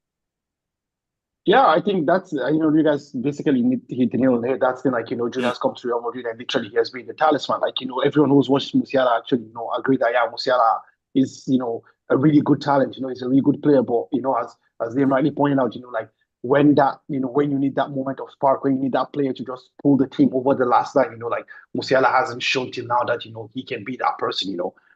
Yeah, I think that's, you guys basically hit the nail on the head. That's been like, Jude has come to Real Madrid and literally he has been the talisman. Like, everyone who's watched Musiala actually, agree that, yeah, Musiala is, a really good talent. He's a really good player. But, as Liam rightly pointed out, like when that, when you need that moment of spark, when you need that player to just pull the team over the last line, like Musiala hasn't shown till now that, he can be that person,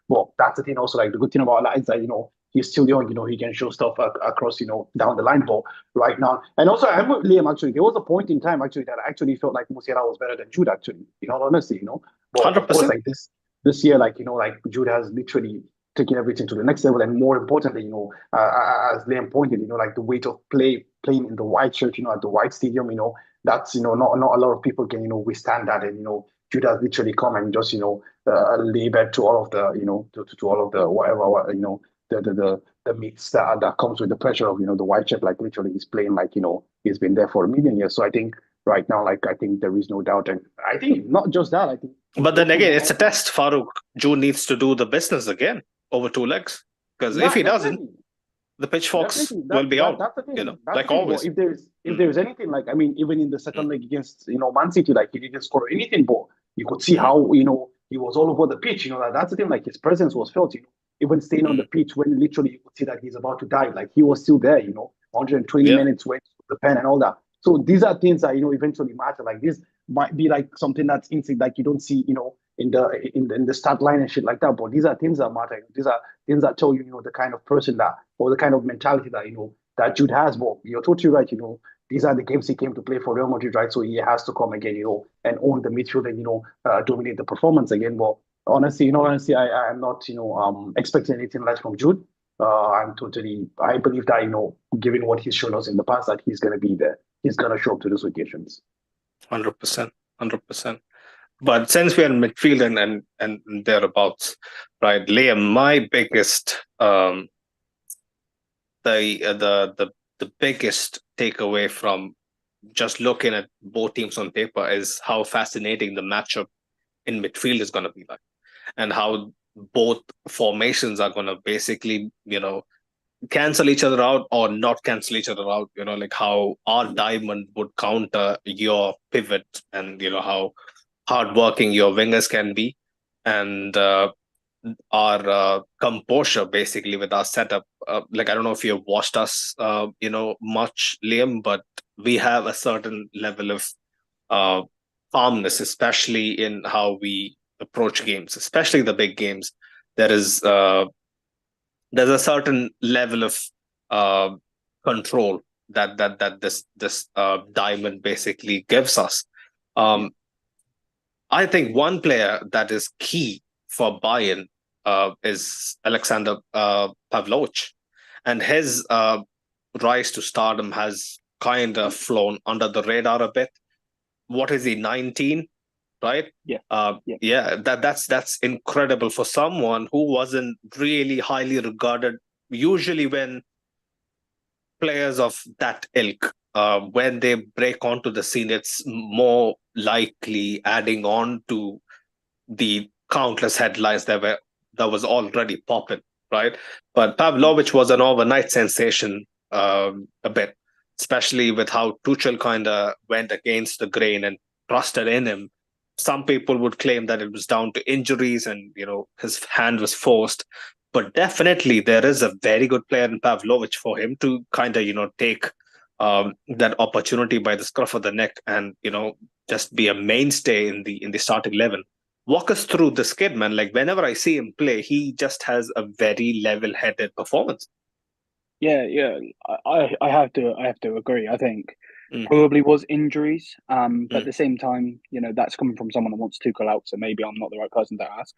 But that's the thing also, like the good thing about that is that, he's still young, he can show stuff across, down the line. But right now, and also I'm with Liam, actually, there was a point in time, actually, that I actually felt like Musiala was better than Jude, actually, honestly, But 100%. of course, like this year, like, like Jude has literally taken everything to the next level. And more importantly, as Liam pointed, like the weight of playing in the white shirt, at the white stadium, that's, not a lot of people can, withstand that. And, Jude has literally come and just, lay back to all of the, to all of the whatever, the myths that comes with the pressure of, the white shirt. Like literally he's playing like, he's been there for a million years. So I think right now, like, I think there is no doubt. And I think not just that, I think. But then again, it's a test, Farouk. Jude needs to do the business again over 2 legs. Because if he doesn't, the pitchforks will be out. That's the thing. Like always. If there's anything, like, I mean, even in the second leg against, Man City, like he didn't score anything, but you could see how, he was all over the pitch. That's the thing, like his presence was felt, even staying on the pitch when literally you could see that he's about to die. Like he was still there, 120 minutes went to the pen and all that. So these are things that, eventually matter. Like this might be like something that's instant, like you don't see, in the start line and shit like that. But these are things that matter. These are things that tell you, the kind of person that, or the kind of mentality that, that Jude has. But you're totally right, these are the games he came to play for Real Madrid, right? So he has to come again, and own the midfield and, dominate the performance again. But honestly, I am not, expecting anything less from Jude. I believe that, given what he's shown us in the past, that he's going to be there. He's going to show up to those occasions. 100%. But since we're in midfield and thereabouts, right, Liam, my biggest, the biggest takeaway from just looking at both teams on paper is how fascinating the matchup in midfield is going to be like, and how both formations are going to basically, cancel each other out or not cancel each other out, like how our diamond would counter your pivot and, how hardworking your wingers can be. And our composure basically with our setup. Like, I don't know if you've watched us, much, Liam, but we have a certain level of calmness, especially in how we approach games, especially the big games. There's a certain level of control that this diamond basically gives us. I think one player that is key for Bayern is Alexander Pavlovich, and his rise to stardom has kind of flown under the radar a bit. What is he, 19? Right? Yeah. That's incredible for someone who wasn't really highly regarded. Usually when players of that ilk, when they break onto the scene, it's more likely adding on to the countless headlines that was already popping, right? But Pavlovich was an overnight sensation, a bit, especially with how Tuchel kind of went against the grain and trusted in him. Some people would claim that it was down to injuries and, his hand was forced. But definitely there is a very good player in Pavlovich for him to kind of, take that opportunity by the scruff of the neck and, just be a mainstay in the starting 11. Walk us through this kid, man. Like, whenever I see him play, he just has a very level-headed performance. Yeah. I have to agree. I think probably was injuries. But at the same time, that's coming from someone that wants Tuchel out, so maybe I'm not the right person to ask.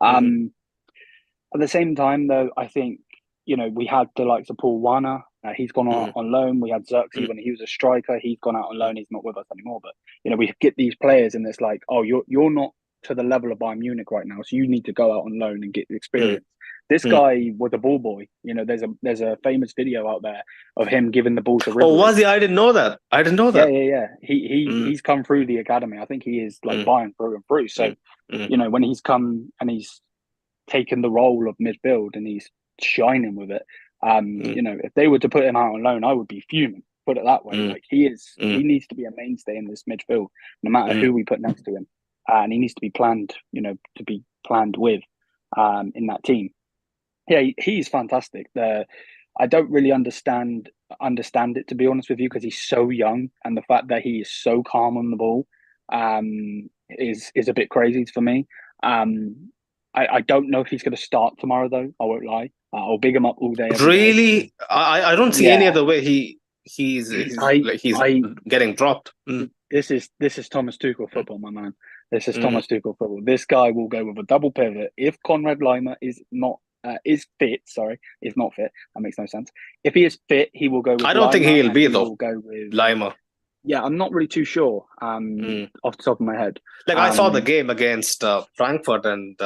At the same time, though, I think, we had the likes of Paul Warner. He's gone on loan. We had Xerxes when he was a striker. He's gone out on loan. He's not with us anymore. But, we get these players and it's like, oh, you're not to the level of Bayern Munich right now, so you need to go out on loan and get the experience. This guy was a ball boy. There's a famous video out there of him giving the ball to Rivalry. Oh, was he? I didn't know that. Yeah. He's come through the academy. I think he is like Bayern through and through. So, when he's come and he's taken the role of midfield and he's shining with it, if they were to put him out on loan, I would be fuming. Put it that way. Like he needs to be a mainstay in this midfield, no matter who we put next to him, and he needs to be planned. To be planned with in that team. Yeah, he's fantastic. I don't really understand it, to be honest with you, because he's so young, and the fact that he is so calm on the ball is a bit crazy for me. I don't know if he's going to start tomorrow, though. I won't lie. I'll big him up all day. Really, I don't see any other way he's getting dropped. This is Thomas Tuchel football, my man. This is Thomas Tuchel football. This guy will go with a double pivot if Konrad Laimer is not fit. Sorry, is not fit. That makes no sense. If he is fit, he will go with. I don't think he'll be though. Will go with Laimer. Yeah, I'm not really too sure. Off the top of my head, like I saw the game against Frankfurt, and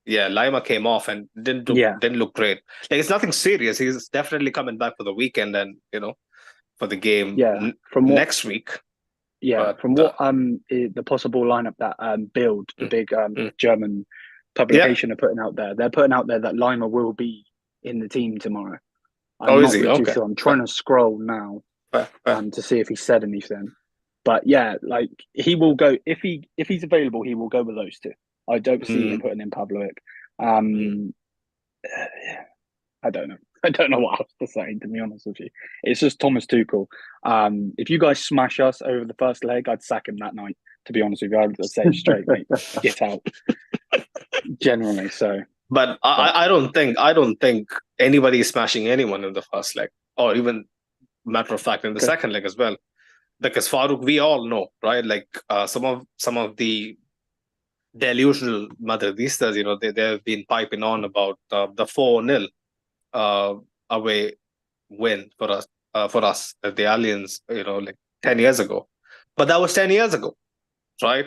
Laimer came off and didn't look great. Like, it's nothing serious. He's definitely coming back for the weekend and for the game next week. Yeah, but, from what the possible lineup that Bild, the big German publication, are putting out there, they're putting out there that Laimer will be in the team tomorrow. I'm is he? Too sure. I'm trying to scroll now to see if he said anything. But yeah, like he will go if he's available, he will go with those two. I don't see him putting in Pavlovic. I don't know. I don't know what else to say, to be honest with you. It's just Thomas Tuchel. If you guys smash us over the first leg, I'd sack him that night, to be honest with you. I'd say straight, mate, get out. Generally, so. But I don't think anybody is smashing anyone in the first leg, or even matter of fact in the second leg as well. Because Farouk, we all know, right? Like some of the delusional Madridistas, they've been piping on about the 4-0 away win for us at the Allianz, like 10 years ago. But that was 10 years ago, right?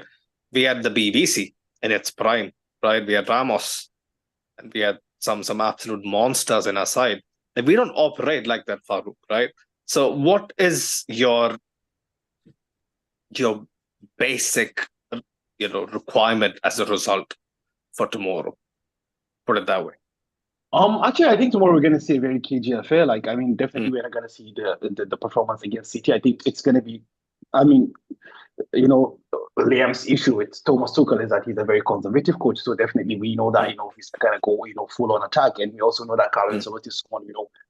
We had the BBC in its prime, right? We had Ramos, and we had some absolute monsters in our side. Like, we don't operate like that, Farouk, right? So what is your basic requirement as a result for tomorrow? Put it that way. Actually, I think tomorrow we're going to see a very cagey affair. Like, I mean, definitely we're not going to see the performance against City. I think it's going to be, Liam's issue with Thomas Tuchel is that he's a very conservative coach. So definitely we know that, he's going to go, full on attack. And we also know that Carlo Ancelotti is someone,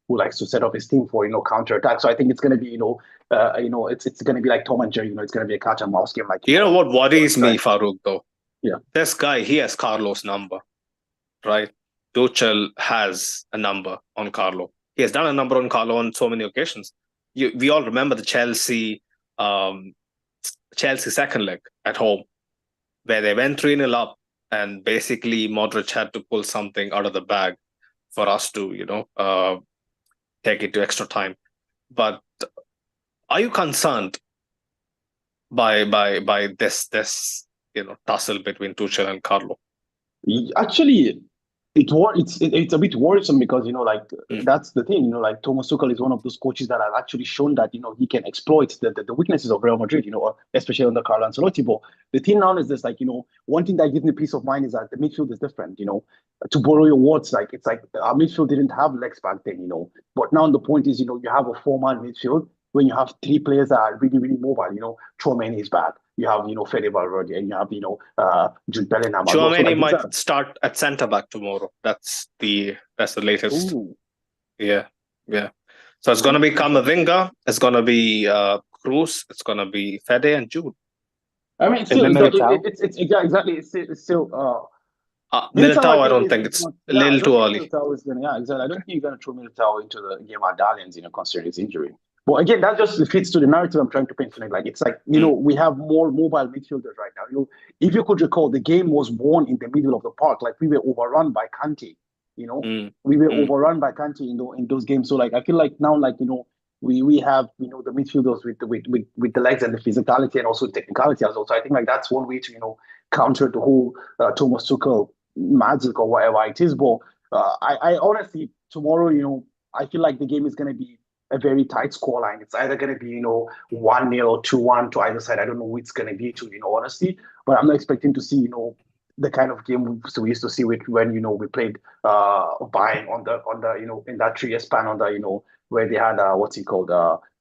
who likes to set up his team for counter attack. So I think it's going to be it's going to be like Tom and Jerry. It's going to be a cat and mouse game. Like you know what worries me, Farouk, though. Yeah, this guy, he has Carlo's number, right? Tuchel has a number on Carlo. He has done a number on Carlo on so many occasions. We all remember the Chelsea second leg at home, where they went 3-0 up, and basically Modric had to pull something out of the bag for us to, take it to extra time. But are you concerned by this tussle between Tuchel and Carlo? Actually, it's a bit worrisome because that's the thing. Like Thomas Tuchel is one of those coaches that has actually shown that he can exploit the weaknesses of Real Madrid. Especially under Carlo Ancelotti. But the thing now is this: one thing that gives me peace of mind is that the midfield is different. To borrow your words, it's like our midfield didn't have legs back then. But now the point is, you have a 4-man midfield when you have 3 players that are really, really mobile. Tchouaméni is back. You have, Fede Valverde, and you have, Jude Bellingham. Tchouaméni might start at centre back tomorrow. That's the latest. Ooh. Yeah. So it's going to be Camavinga. It's going to be Cruz. It's going to be Fede and Jude. I mean, still, it's yeah, exactly. It's still. Militao, I don't think it's a little too early. Exactly. I don't think you're going to throw Militao into the game at Allianz, considering his injury. But again, that just fits to the narrative I'm trying to paint tonight. Like, it's like, we have more mobile midfielders right now. If you could recall, the game was won in the middle of the park. Like, we were overrun by Kante, We were overrun by Kante in those games. So, like, I feel like now, like, we have, the midfielders with the legs and the physicality and also technicality as well. So I think, like, that's one way to, counter the whole Thomas Tuchel magic or whatever it is. But I honestly, tomorrow, I feel like the game is going to be a very tight scoreline. It's either going to be, 1-0 or 2-1 to either side. I don't know who it's going to be to, honestly. But I'm not expecting to see, the kind of game we used to see when, we played Bayern on the in that 3-year span where they had,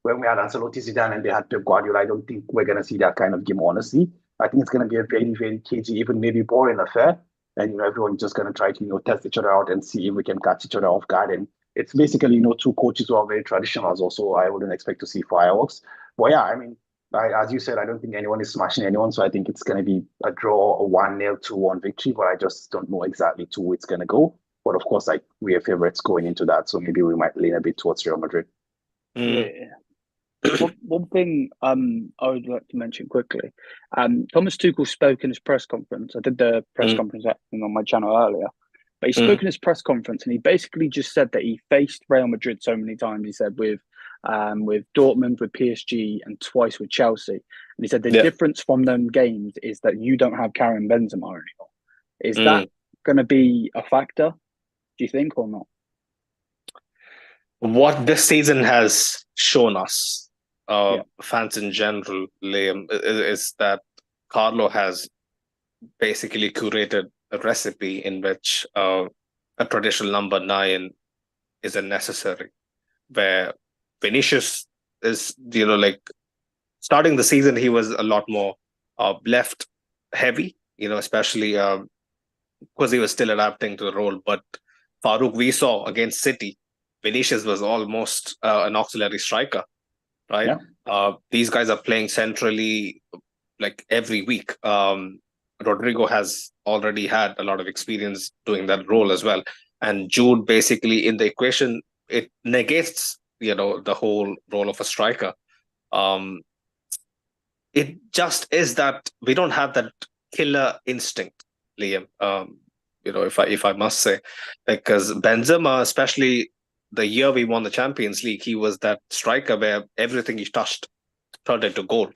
when we had Ancelotti, Zidane, and they had Pep Guardiola. I don't think we're going to see that kind of game, honestly. I think it's going to be a very, very cagey, even maybe boring affair. And, everyone's just going to try to, test each other out and see if we can catch each other off guard. And it's basically, 2 coaches who are very traditional as well, so I wouldn't expect to see fireworks. But yeah, I mean, as you said, I don't think anyone is smashing anyone, so I think it's going to be a draw, a 1-0, 2-1 victory, but I just don't know exactly to who it's going to go. But of course, like, we are favourites going into that, so maybe we might lean a bit towards Real Madrid. Yeah. One thing I would like to mention quickly, Thomas Tuchel spoke in his press conference. I did the press conference on my channel earlier. But he spoke in his press conference and he basically just said that he faced Real Madrid so many times. He said with Dortmund, with PSG, and twice with Chelsea. And he said the difference from them games is that you don't have Karim Benzema anymore. Is that going to be a factor, do you think, or not? What this season has shown us, fans in general, Liam, is that Carlo has basically curated a recipe in which a traditional number 9 isn't necessary, where Vinicius is, starting the season, he was a lot more left heavy, especially because he was still adapting to the role. But Farouk, we saw against City, Vinicius was almost an auxiliary striker, right? Yeah. These guys are playing centrally like every week. Rodrigo has already had a lot of experience doing that role as well. And Jude, basically, in the equation, it negates, the whole role of a striker. It just is that we don't have that killer instinct, Liam, if I must say. Because Benzema, especially the year we won the Champions League, he was that striker where everything he touched turned into goal.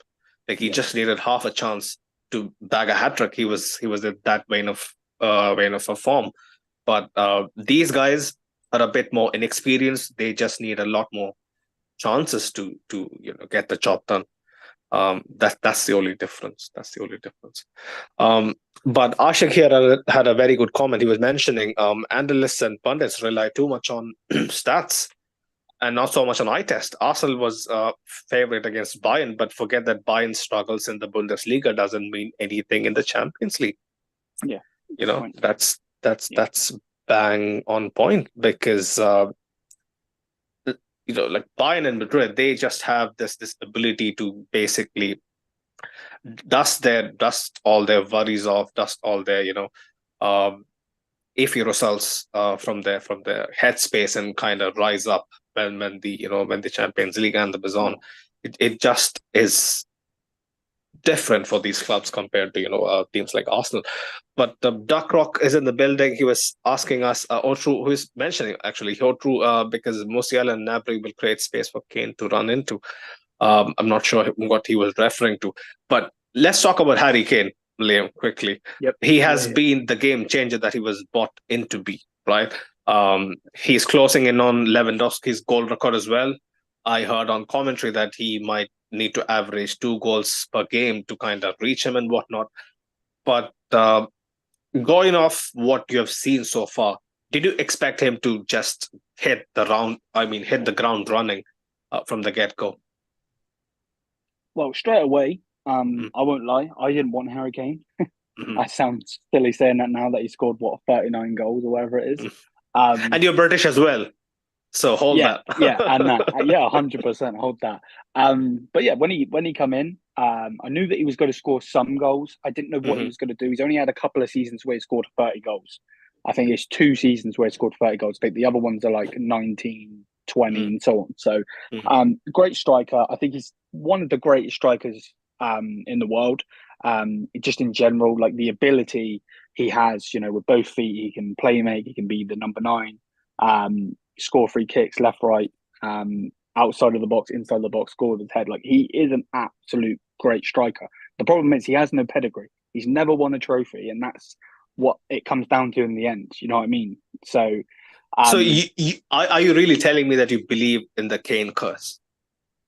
Like, he just needed half a chance to bag a hat-trick. He was in that vein of a form. But these guys are a bit more inexperienced. They just need a lot more chances to get the job done. That's the only difference. But Ashik here had a very good comment. He was mentioning analysts and pundits rely too much on stats and not so much on eye test. Arsenal was favourite against Bayern, but forget that Bayern's struggles in the Bundesliga doesn't mean anything in the Champions League. Yeah, that's bang on point, because like Bayern and Madrid, they just have this ability to basically dust all their worries off, dust all their um, iffy results from their headspace, and kind of rise up when the Champions League anthem is on. It just is different for these clubs compared to teams like Arsenal. But Duck Rock is in the building. He was asking us, who is mentioning actually, because Musiala and Gnabry will create space for Kane to run into. I'm not sure what he was referring to, but let's talk about Harry Kane, Liam, quickly. Yep. He has been the game changer that he was bought in to be, right? He's closing in on Lewandowski's goal record as well. I heard on commentary that he might need to average 2 goals per game to kind of reach him and whatnot. But going off what you have seen so far, did you expect him to just hit the ground running from the get-go? Well, straight away, I won't lie, I didn't want Harry Kane. I sound silly saying that now that he scored 39 goals or whatever it is. And you're British as well, so hold that. and that 100% hold that. But yeah, when he come in, I knew that he was going to score some goals. I didn't know what he was going to do. He's only had a couple of seasons where he scored 30 goals. I think it's 2 seasons where he scored 30 goals. I think the other ones are like 19, 20 and so on. So great striker. I think he's one of the greatest strikers in the world. Just in general, like the ability he has, with both feet, he can play make, he can be the number 9, score free kicks, left, right, outside of the box, inside the box, score with his head. Like, he is an absolute great striker. The problem is he has no pedigree. He's never won a trophy, and that's what it comes down to in the end. You know what I mean? So, are you really telling me that you believe in the Kane curse?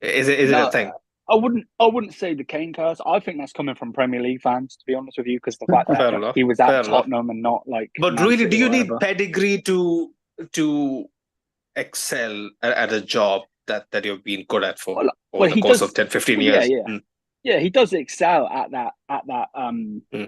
Is it a thing? I wouldn't say the Kane curse. I think that's coming from Premier League fans, to be honest with you, because the fact that he was at Tottenham and not like. But really, do you need pedigree to excel at a job that you've been good at for over the course of 10, 15 years? Yeah, he does excel at that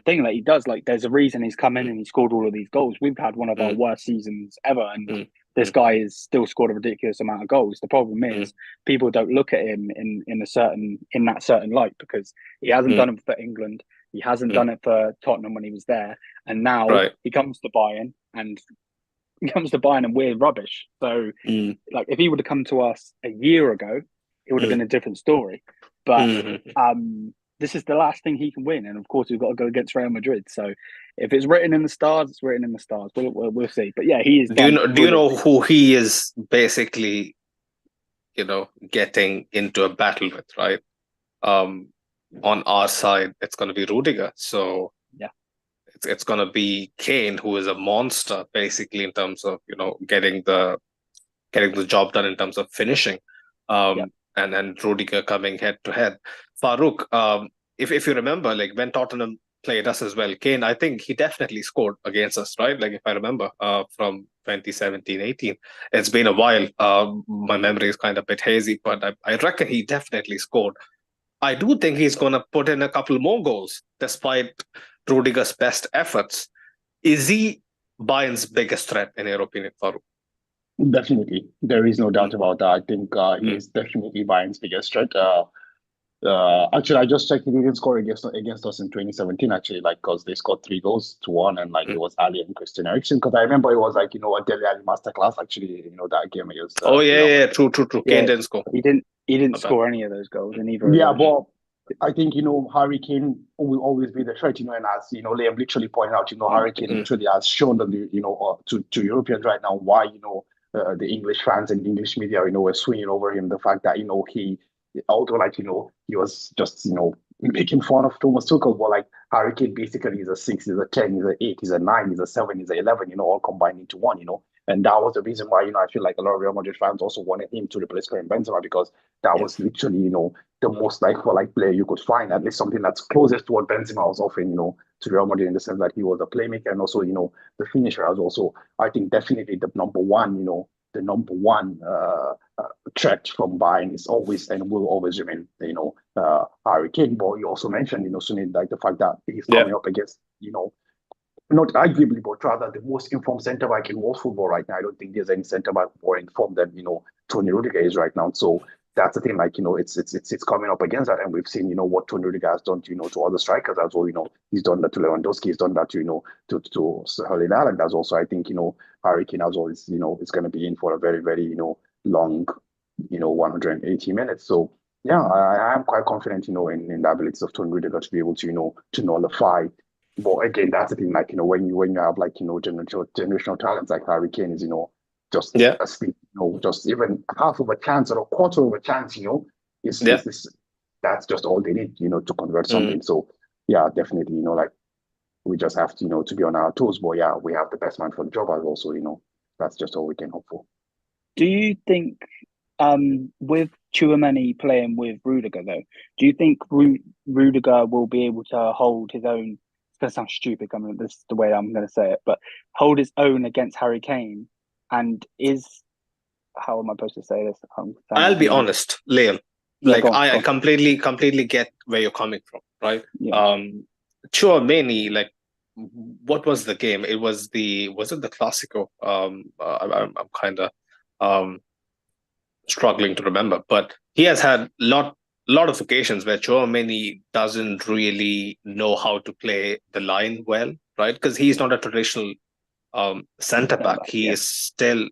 thing that he does. Like, there's a reason he's come in and he scored all of these goals. We've had one of our worst seasons ever, and this guy has still scored a ridiculous amount of goals. The problem is people don't look at him in that certain light, because he hasn't done it for England. He hasn't done it for Tottenham when he was there, and now he comes to Bayern and we're rubbish. So, like, if he would have come to us a year ago, it would have been a different story. But this is the last thing he can win, and of course we've got to go against Real Madrid. So if it's written in the stars, it's written in the stars. We'll see. But yeah, he is. Do you know who he is basically, getting into a battle with, right? On our side, it's going to be Rudiger. So yeah, it's going to be Kane, who is a monster, basically, in terms of getting the job done in terms of finishing. And then Rudiger coming head to head. Farouk, if you remember, like when Tottenham played us as well, Kane, I think he definitely scored against us, right? Like, if I remember, from 2017-18. It's been a while. My memory is kind of a bit hazy, but I reckon he definitely scored. I do think he's going to put in a couple more goals, despite Rudiger's best efforts. Is he Bayern's biggest threat, in your opinion, Farouk? Definitely. There is no doubt about that. I think he is definitely Bayern's biggest threat. Actually, I just checked, he didn't score against us in 2017, actually, because they scored 3 goals to 1, and it was Ali and Christian Eriksen. Because I remember it was a Dele Alli masterclass, actually, that game against. True. Kane didn't score. He didn't score any of those goals in either. But I think Harry Kane will always be the threat, and as Liam literally pointed out, Harry Kane literally has shown them, to Europeans right now why the English fans and English media, were swinging over him. The fact that, he, although he was just, making fun of Thomas Tuchel, but Harry Kane basically is a 6, he's a 10, he's a 8, he's a 9, he's a 7, he's a 11, all combined into one, And that was the reason why, I feel like a lot of Real Madrid fans also wanted him to replace Karim Benzema, because that was literally, the most like-for-like player you could find, at least something that's closest to what Benzema was offering, to Real Madrid, in the sense that he was a playmaker and also, the finisher as well. So I think definitely the number one threat from Bayern is always and will always remain, Harry Kane. But you also mentioned, Sunil, the fact that he's coming up against, not arguably, but rather the most informed centre back in world football right now. I don't think there's any centre back more informed than, Tony Rudiger is right now. So that's the thing, like, it's coming up against that. And we've seen, what Tony Rudiger has done to other strikers as well. He's done that to Lewandowski, he's done that to Erling Haaland as well. So I think, Harry Kane as well is, is going to be in for a very, very, long, 180 minutes. So yeah, I am quite confident, in the abilities of Tony Rudiger to be able to, to nullify. But again, that's the thing, like, when you have, like, generational talents like Harry Kane is, just a sleep, just even half of a chance or a quarter of a chance, that's just all they need, to convert something. So yeah, definitely, like, we just have to, to be on our toes. But yeah, we have the best man for the job as well. So, that's just all we can hope for. Do you think, with Tchouaméni playing with Rudiger, though, do you think Rudiger will be able to hold his own? It's going to sound stupid, this is the way I'm going to say it, but hold his own against Harry Kane? And how am I supposed to say this? I'll be honest, Liam. Yeah, like, I completely get where you're coming from, right? Yeah. Tchouaméni, like, what was the game? Was it the Clasico? I'm kind of struggling to remember, but he has had lot of occasions where Tchouaméni doesn't really know how to play the line well, right? Because he's not a traditional centre back. He is still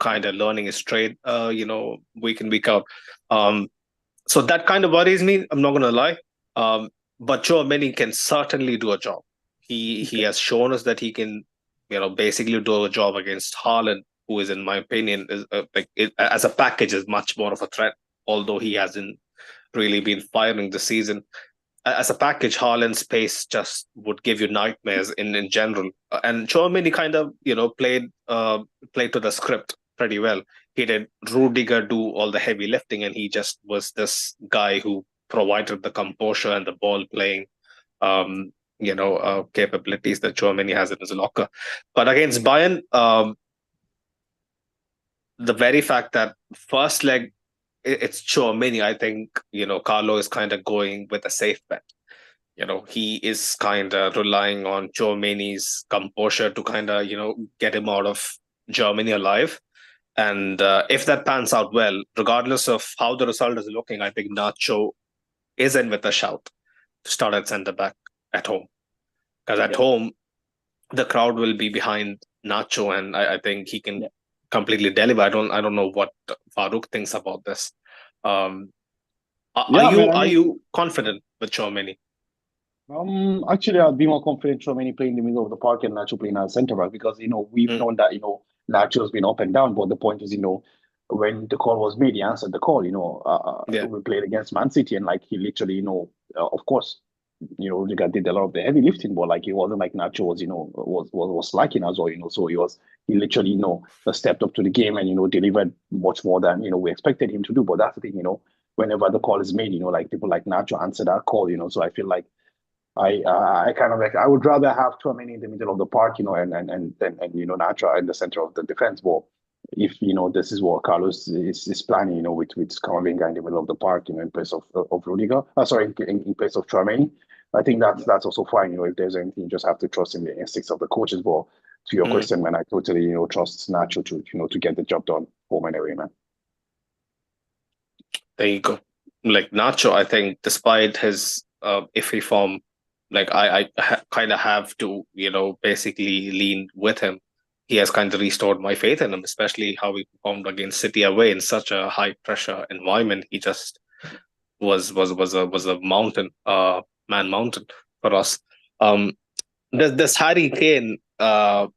kind of learning his trade, week in, week out. So that kind of worries me. I'm not going to lie. But Tchouaméni can certainly do a job. He has shown us that he can, basically do a job against Haaland, who is, in my opinion, as a package is much more of a threat, although he hasn't really been firing this season. As a package, Haaland's pace just would give you nightmares in general. And Tchouaméni kind of, played to the script pretty well. He did Rudiger do all the heavy lifting, and he just was this guy who provided the composure and the ball playing, capabilities that Tchouaméni has in his locker. But against Bayern, the very fact that first leg, it's Tchouaméni, I think, Carlo is kind of going with a safe bet. He is kind of relying on Tchouaméni's composure to kind of, get him out of Germany alive. And if that pans out well, regardless of how the result is looking, I think Nacho is in with a shout to start at centre-back at home. Because at home, the crowd will be behind Nacho, and I think he can completely deliver. I don't know what Farouk thinks about this. Are you confident with Tchouaméni? Actually, I'd be more confident Tchouaméni playing in the middle of the park and Nacho playing as centre back, because we've known that Nacho's been up and down, but the point is when the call was made, he answered the call. We played against Man City, and like he literally of course Rudiger did a lot of the heavy lifting, but like it wasn't like Nacho was slacking as well. So he literally stepped up to the game and delivered much more than we expected him to do. But that's the thing, whenever the call is made, like people like Nacho answer that call. So I feel like I kind of like, I would rather have Tchouaméni in the middle of the park, and Nacho in the center of the defense. But if this is what Carlos is planning, with Camavinga in the middle of the park, in place of Rudiger, in place of Tchouaméni, I think that's also fine. If there's anything, you just have to trust in the instincts of the coaches. But to your question, man, I totally trust Nacho to get the job done home and away, man. There you go. Like Nacho, I think despite his iffy form, like I kind of have to basically lean with him. He has kind of restored my faith in him, especially how he performed against City away in such a high pressure environment. He just was a mountain, man mountain for us. There's Harry Kane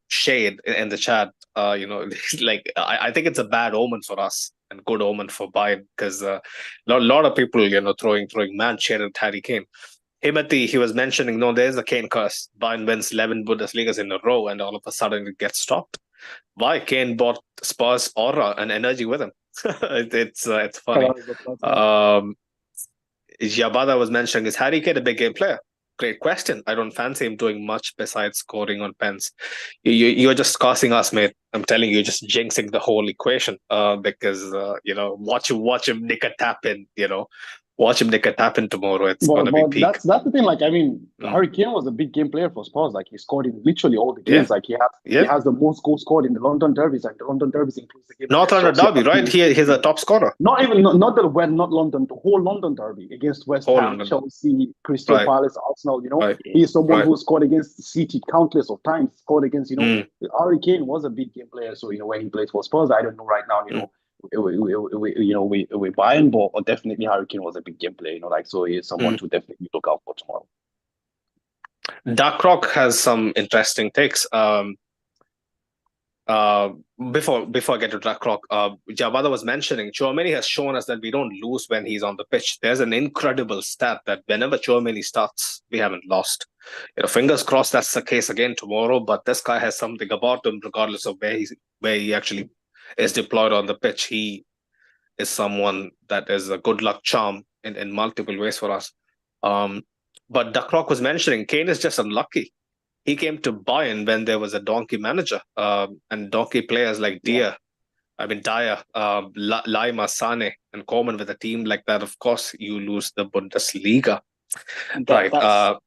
shade in the chat. Like I think it's a bad omen for us and good omen for Bayern, because a lot of people throwing man shade at Harry Kane. Himati, he was mentioning, there's a Kane curse. Bayern wins 11 Bundesligas in a row, and all of a sudden it gets stopped. Why? Kane brought Spurs aura and energy with him. It's funny. Yabada was mentioning, is Harry Kane a big game player? Great question. I don't fancy him doing much besides scoring on pens. You're just causing us, mate. I'm telling you, just jinxing the whole equation. Because watch him nick a tap in. Watch him make a tap in tomorrow. It's Well, gonna be but peak. that's the thing. Like, I mean, Mm. Harry Kane was a big game player for Spurs. Like, he scored in literally all the games. Yeah. Like, he Yeah. has the most goals scored in the London derbies. Like, the London derbies includes the game North against London Chelsea, derby, right? Arsenal. He's a top scorer. Not even not the West, not London, the whole London derby against West Whole Ham, London. Chelsea, Crystal Right. Palace, Arsenal. You know, Right. he is someone Right. who scored against City countless of times. Scored against, you know, Mm. Harry Kane was a big game player. So, you know, when he plays for Spurs, I don't know right now. You know, we Bayern, but definitely Harry Kane was a big game player. You know, like, so he is someone to definitely look out for tomorrow. Dark Rock has some interesting takes. Before I get to Dark Rock, Jabada was mentioning Tchouaméni has shown us that we don't lose when he's on the pitch. There's an incredible stat that whenever Tchouaméni starts, we haven't lost. You know, fingers crossed that's the case again tomorrow. But this guy has something about him, regardless of where he actually is deployed on the pitch. He is someone that is a good luck charm in multiple ways for us. But Dark Rock was mentioning Kane is just unlucky. He came to Bayern when there was a donkey manager and donkey players like Dyer, Lima, Sane, and Coman. With a team like that, of course, you lose the Bundesliga. Right.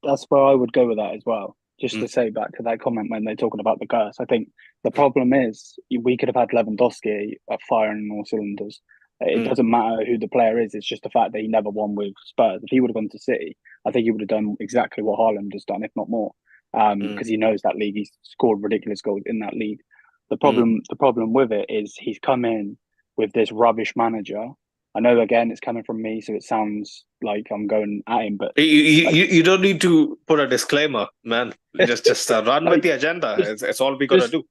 That's where I would go with that as well. Just to say back to that comment when they're talking about the curse, I think the problem is we could have had Lewandowski firing on all cylinders. It doesn't matter who the player is. It's just the fact that he never won with Spurs. If he would have gone to City, I think he would have done exactly what Haaland has done, if not more. Because he knows that league. He's scored ridiculous goals in that league. The problem with it is he's come in with this rubbish manager. I know, again, it's coming from me, so it sounds like I'm going at him, but you don't need to put a disclaimer, man. Just run with the agenda. It's all we gotta do.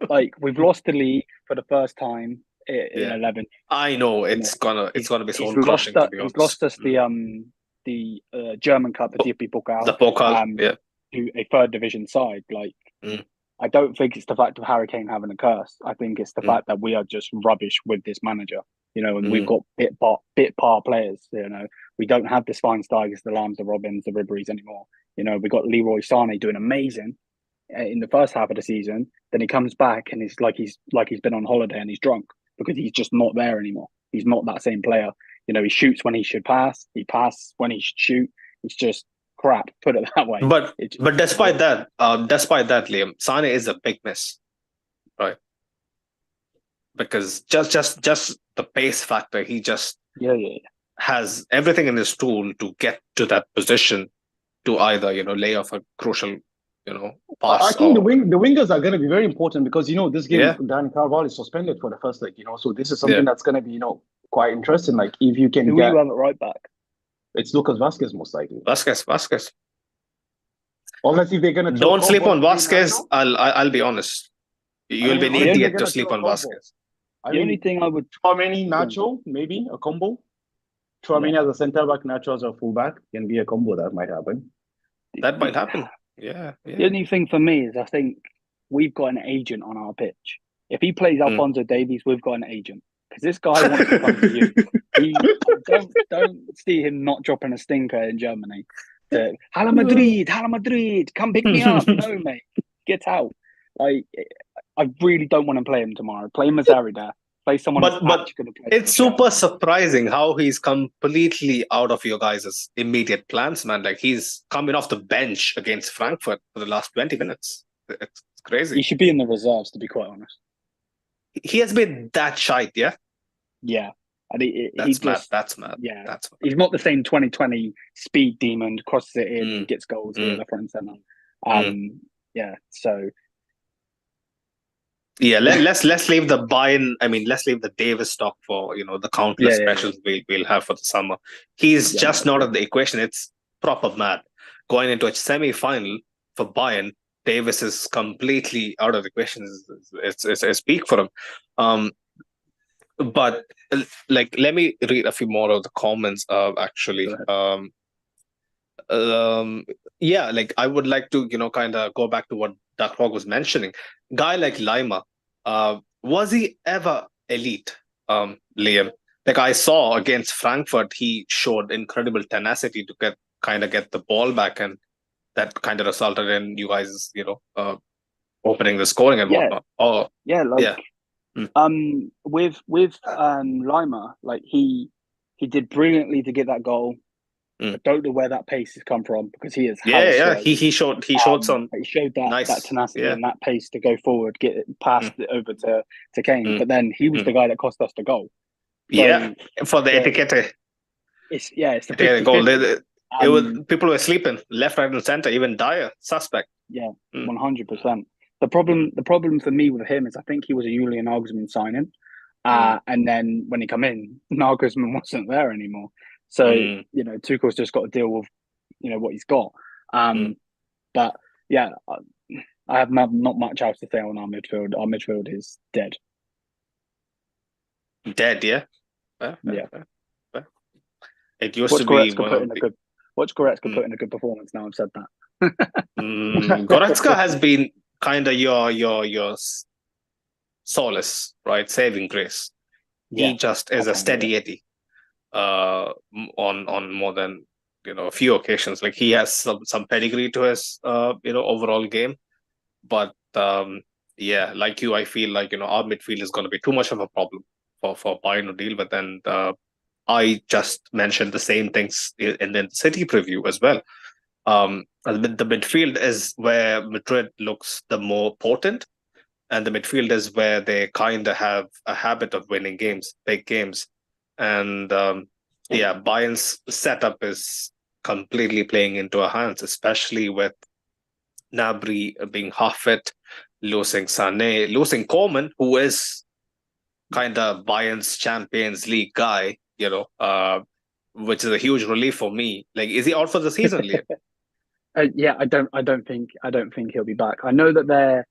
Like, we've lost the league for the first time in 11. I know it's gonna be soul crushing. He's lost us the German Cup, the DFB Pokal, the Pokal, to a third division side. Like, I don't think it's the fact of Harry Kane having a curse. I think it's the fact that we are just rubbish with this manager. You know, and we've got bit par players. You know, we don't have the Schweinsteigers, the Lambs, the Robins, the Ribery's anymore. You know, we got Leroy Sané doing amazing in the first half of the season. Then he comes back and it's like he's been on holiday and he's drunk because he's just not there anymore. He's not that same player. You know, he shoots when he should pass. He passes when he should shoot. It's just crap, put it that way. But despite that, Liam, Sane is a big miss, right? Because just the pace factor, he just has everything in his tool to get to that position to either, you know, lay off a crucial, you know, pass. I think the wingers are going to be very important because, you know, this game, Dani Carvajal is suspended for the first leg, you know, so this is something that's going to be, you know, quite interesting. Like, if you can Who get... you have at right back? It's Lucas Vazquez, most likely. Vazquez. Unless if they're going to... Don't sleep on Vazquez. I'll be honest. You'll be an idiot to sleep on Vazquez. The only thing I would... Tchouaméni, Nacho, maybe a combo. Tchouaméni as a centre-back, Nacho as a full-back. Can be a combo that might happen. That might happen. Yeah. The only thing for me is I think we've got an agent on our pitch. If he plays Alphonso Davies, we've got an agent. Because this guy wants to come to you. Don't see him not dropping a stinker in Germany. Hala Madrid, come pick me up. No, mate, get out. Like, I really don't want to play him tomorrow. Play Mazzarri. Play someone but actually going to play. It's super surprising how he's completely out of your guys' immediate plans, man. Like, he's coming off the bench against Frankfurt for the last 20 minutes. It's crazy. He should be in the reserves, to be quite honest. He has been that shite, yeah? Yeah. That's mad. Yeah. That's mad. He's not the same 2020 speed demon, crosses it in, gets goals left, front and centre. Yeah, so... Yeah, let's leave the Bayern. I mean, let's leave the Davis stock for, you know, the countless specials we'll have for the summer. He's just not in the equation. It's proper mad. Going into a semi-final for Bayern, Davis is completely out of the equation. It's peak for him. But like, let me read a few more of the comments. Actually, like, I would like to, you know, kind of go back to what Dark Hog was mentioning. Guy like Lima, was he ever elite, Liam? Like, I saw against Frankfurt, he showed incredible tenacity to get the ball back, and that kind of resulted in you guys, you know, opening the scoring and whatnot. With Lima, like, he He did brilliantly to get that goal. I don't know where that pace has come from because he is Yeah, hella yeah. slow. He showed some He showed that nice tenacity and that pace to go forward, get it past it over to Kane. But then he was the guy that cost us the goal. So for the etiquette. It's the Etiquette goal. It was people were sleeping left, right, and center. Even Dyer suspect. Yeah, 100%. The problem for me with him is I think he was a Julian Nagelsmann signing, and then when he come in, Nagelsmann wasn't there anymore. So Tuchel's just got to deal with what he's got. But yeah, I have not much else to say on our midfield. Our midfield is dead. Dead, yeah. Yeah. It used to be Watch Goretzka put in a good performance. Now I've said that. Goretzka has been kind of your solace, right? Saving grace. He just is a steady Eddie. On more than a few occasions. Like he has some pedigree to his overall game, but like you, I feel like our midfield is going to be too much of a problem for Bayern to deal with, and I just mentioned the same things in the City preview as well. The midfield is where Madrid looks the more potent, and the midfield is where they kind of have a habit of winning games, big games. And Bayern's setup is completely playing into our hands, especially with Gnabry being half fit, losing Sané, losing Coman, who is kind of Bayern's Champions League guy, which is a huge relief for me. Like, is he out for the season, Liam? I don't think he'll be back. I know that they're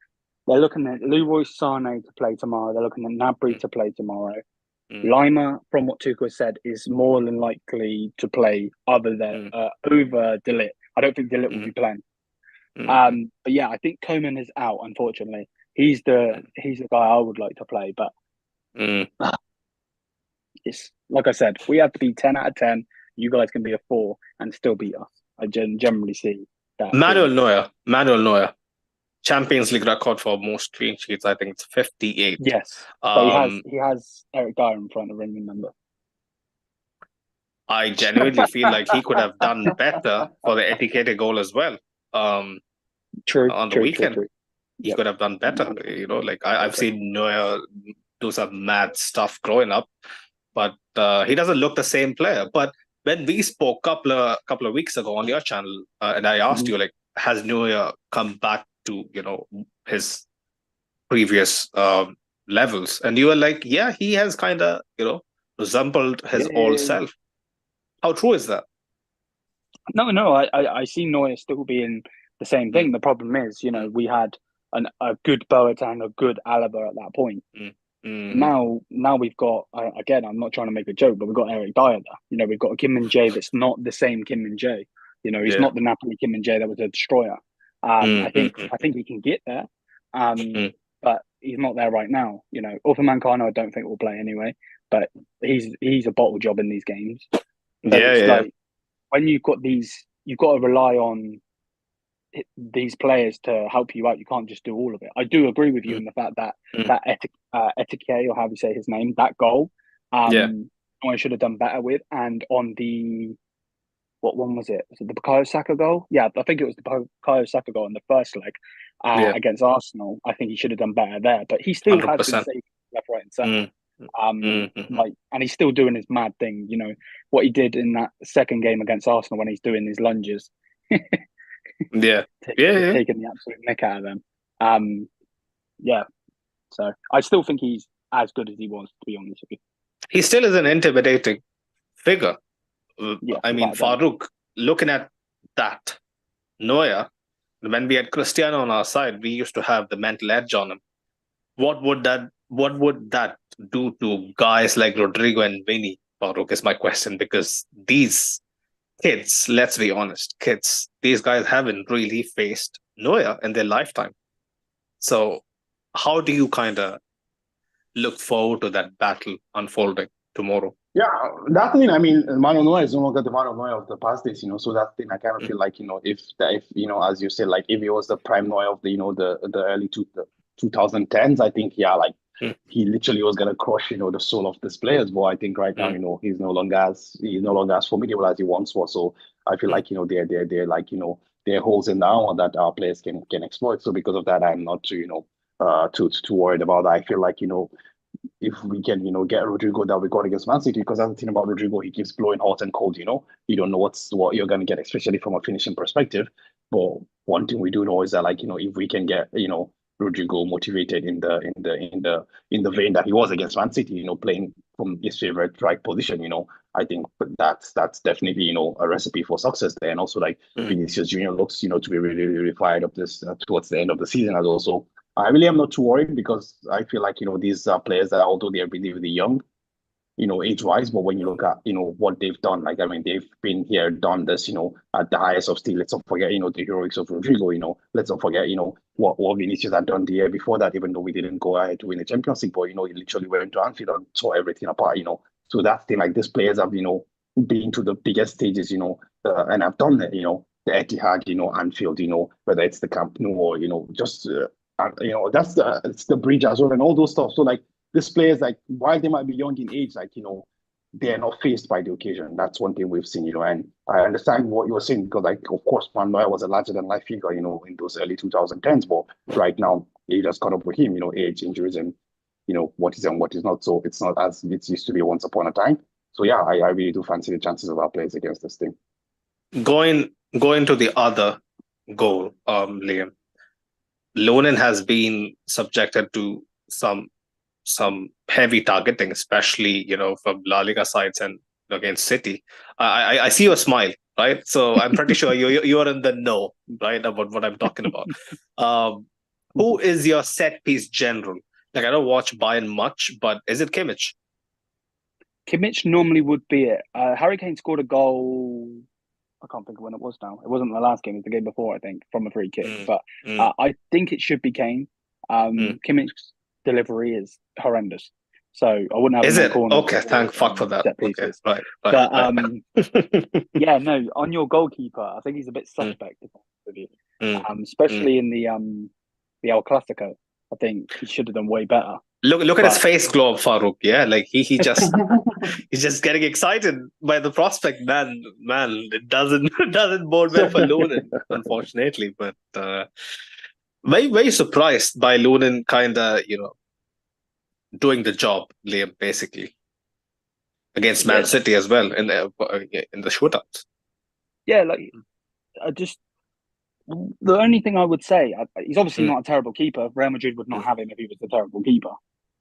looking at Leroy Sané to play tomorrow. They're looking at Gnabry to play tomorrow. Lima, from what Tuchel has said, is more than likely to play over De Ligt. I don't think De Ligt will be playing. But yeah, I think Coman is out. Unfortunately, he's the guy I would like to play. But it's like I said, we have to be 10 out of 10. You guys can be a 4 and still beat us. I generally see that. Manuel Neuer. Champions League record for most clean sheets. I think it's 58. Yes, but he has Eric Dyer in front of him. Remember, I genuinely feel like he could have done better for the etiquette goal as well. True. On the weekend, true. He could have done better. Like I've seen Neuer do some mad stuff growing up, but he doesn't look the same player. But when we spoke couple of weeks ago on your channel, and I asked you, like, has Neuer come back to his previous levels, and you were like, yeah, he has kind of resembled his old self. How true is that? No, I see Neuer still being the same thing. The problem is, we had a good Boateng, a good Alaba at that point. Now we've got, again, I'm not trying to make a joke, but we've got Eric Dyer there. We've got a Kim Min-jae that's not the same Kim Min-jae. He's not the Napoli Kim Min-jae that was a destroyer. I think he can get there, but he's not there right now. Upamecano, I don't think will play anyway, but he's a bottle job in these games. So like, when you've got these, you've got to rely on these players to help you out. You can't just do all of it. I do agree with you in the fact that Etiquette, or however you say his name, that goal, I should have done better with. And on the, what one was it? Was it the Bukayo Saka goal? Yeah, I think it was the Bukayo Saka goal in the first leg against Arsenal. I think he should have done better there, but he still 100%. Has been saving left, right, and centre. And he's still doing his mad thing. What he did in that second game against Arsenal when he's doing his lunges. Taking the absolute nick out of them. So I still think he's as good as he was, to be honest with you. He still is an intimidating figure. I mean, Farouk, looking at that, Neuer, when we had Cristiano on our side, we used to have the mental edge on him. What would that do to guys like Rodrigo and Vinny, Farouk, is my question, because these kids, let's be honest, these guys haven't really faced Neuer in their lifetime. So how do you kind of look forward to that battle unfolding tomorrow? Yeah, that thing. I mean, Manuel Neuer is no longer the Manuel Neuer of the past days. So that thing, I kind of feel like if as you said, like if he was the prime Neuer of the the early 2010s, I think like he literally was gonna crush, the soul of these players. But I think right now, he's no longer as formidable as he once was. So I feel like, they're like, there are holes in the armor that our players can exploit. So because of that, I'm not too, too worried about that. I feel like, if we can, get Rodrigo that we got against Man City, because that's the thing about Rodrigo, he keeps blowing hot and cold, you don't know what you're gonna get, especially from a finishing perspective. But one thing we do know is that, like, if we can get, Rodrigo motivated in the vein that he was against Man City, playing from his favorite right position, I think that's definitely, a recipe for success there. And also, like, Vinicius Junior looks, to be really, really fired up this towards the end of the season as well. So I really am not too worried, because I feel like, these are players that, although they're really, really young, age-wise, but when you look at, what they've done, like, I mean, they've been here, done this, at the highest of steel. Let's not forget, the heroics of Rodrigo, let's not forget, what Vinicius had done the year before that, even though we didn't go ahead to win the Champions League, but, he literally went to Anfield and tore everything apart, So that's the thing, like, these players have, been to the biggest stages, and have done that, the Etihad, Anfield, whether it's the Camp Nou or, just, it's the bridge as well and all those stuff. So, like, these players, like, while they might be young in age, like, they're not faced by the occasion. That's one thing we've seen, and I understand what you were saying, because, like, of course, Manuel Neuer was a larger than life figure, in those early 2010s, but right now, he just caught up with him, age, injuries, and, what is and what is not. So it's not as it used to be once upon a time. So yeah, I really do fancy the chances of our players against this team. Going to the other goal, Liam. Lonin has been subjected to some heavy targeting, especially, from La Liga sides and against City. I see your smile, right? So I'm pretty sure you're in the know, right, about what I'm talking about. Who is your set piece general? Like, I don't watch Bayern much, but is it Kimmich? Kimmich normally would be it. Harry Kane scored a goal. I can't think of when it was now. It wasn't the last game, it was the game before, I think, from a free kick. But I think it should be Kane. Kimmich's delivery is horrendous. So I wouldn't have Is him it? in the corner. Okay, thank fuck for that. Okay, right. But yeah, no, on your goalkeeper, I think he's a bit suspect, if I'm honest with you. Especially in the El Clasico. I think he should have done way better. Look at his face glow, Farouk. Yeah, like he just he's just getting excited by the prospect. Man, it doesn't bode well for Lonin, unfortunately. But very, very surprised by Lonin kind of, doing the job, Liam, basically against Man City as well in the shootouts. Yeah, like the only thing I would say, he's obviously not a terrible keeper. Real Madrid would not have him if he was a terrible keeper.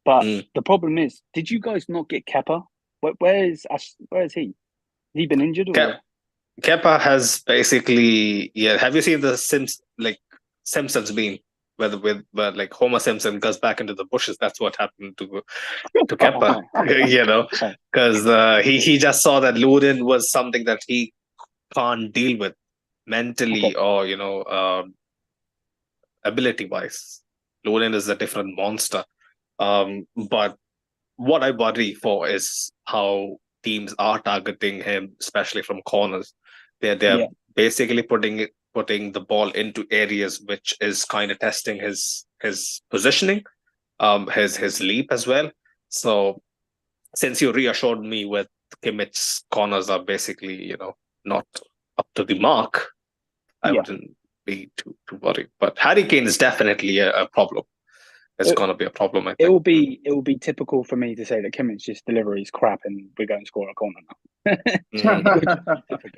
But the problem is, did you guys not get Kepa? Where is he? Has he been injured? Kepa has basically, have you seen the Simpsons meme where like Homer Simpson goes back into the bushes? That's what happened to Kepa, because he just saw that Lonin was something that he can't deal with mentally or ability wise. Lonin is a different monster. But what I worry for is how teams are targeting him, especially from corners. They're basically putting the ball into areas which is kind of testing his positioning, his leap as well. So since you reassured me with Kimmich's corners are basically, not up to the mark, I wouldn't be too worried. But Harry Kane is definitely a problem. It's going to be a problem, I think. It will be typical for me to say that Kimmich's delivery is crap and we're going to score a corner now.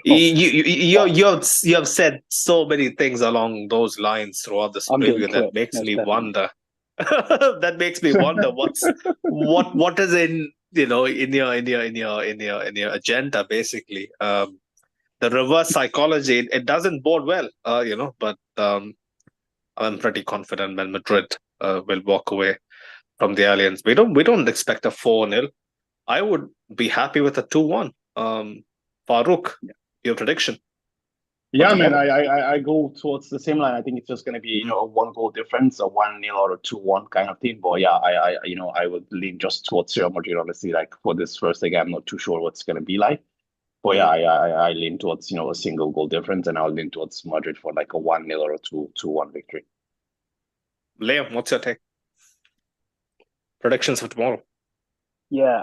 You have said so many things along those lines throughout this preview that makes me wonder. That makes me wonder what is in your agenda, basically. The reverse psychology, it doesn't bode well, but I'm pretty confident when Madrid will walk away from the Allianz. We don't expect a 4-0. I would be happy with a 2-1. Farouk, your prediction? Yeah, man, I go towards the same line. I think it's just going to be, a 1-goal difference, a 1-0 or a 2-1 kind of thing. But yeah, I would lean just towards Real Madrid, honestly. Like, for this first leg, I'm not too sure what's going to be like. But yeah, I lean towards, a single goal difference, and I'll lean towards Madrid for like a 1-0 or a 2-1 victory. Liam, what's your take? Predictions for tomorrow. Yeah,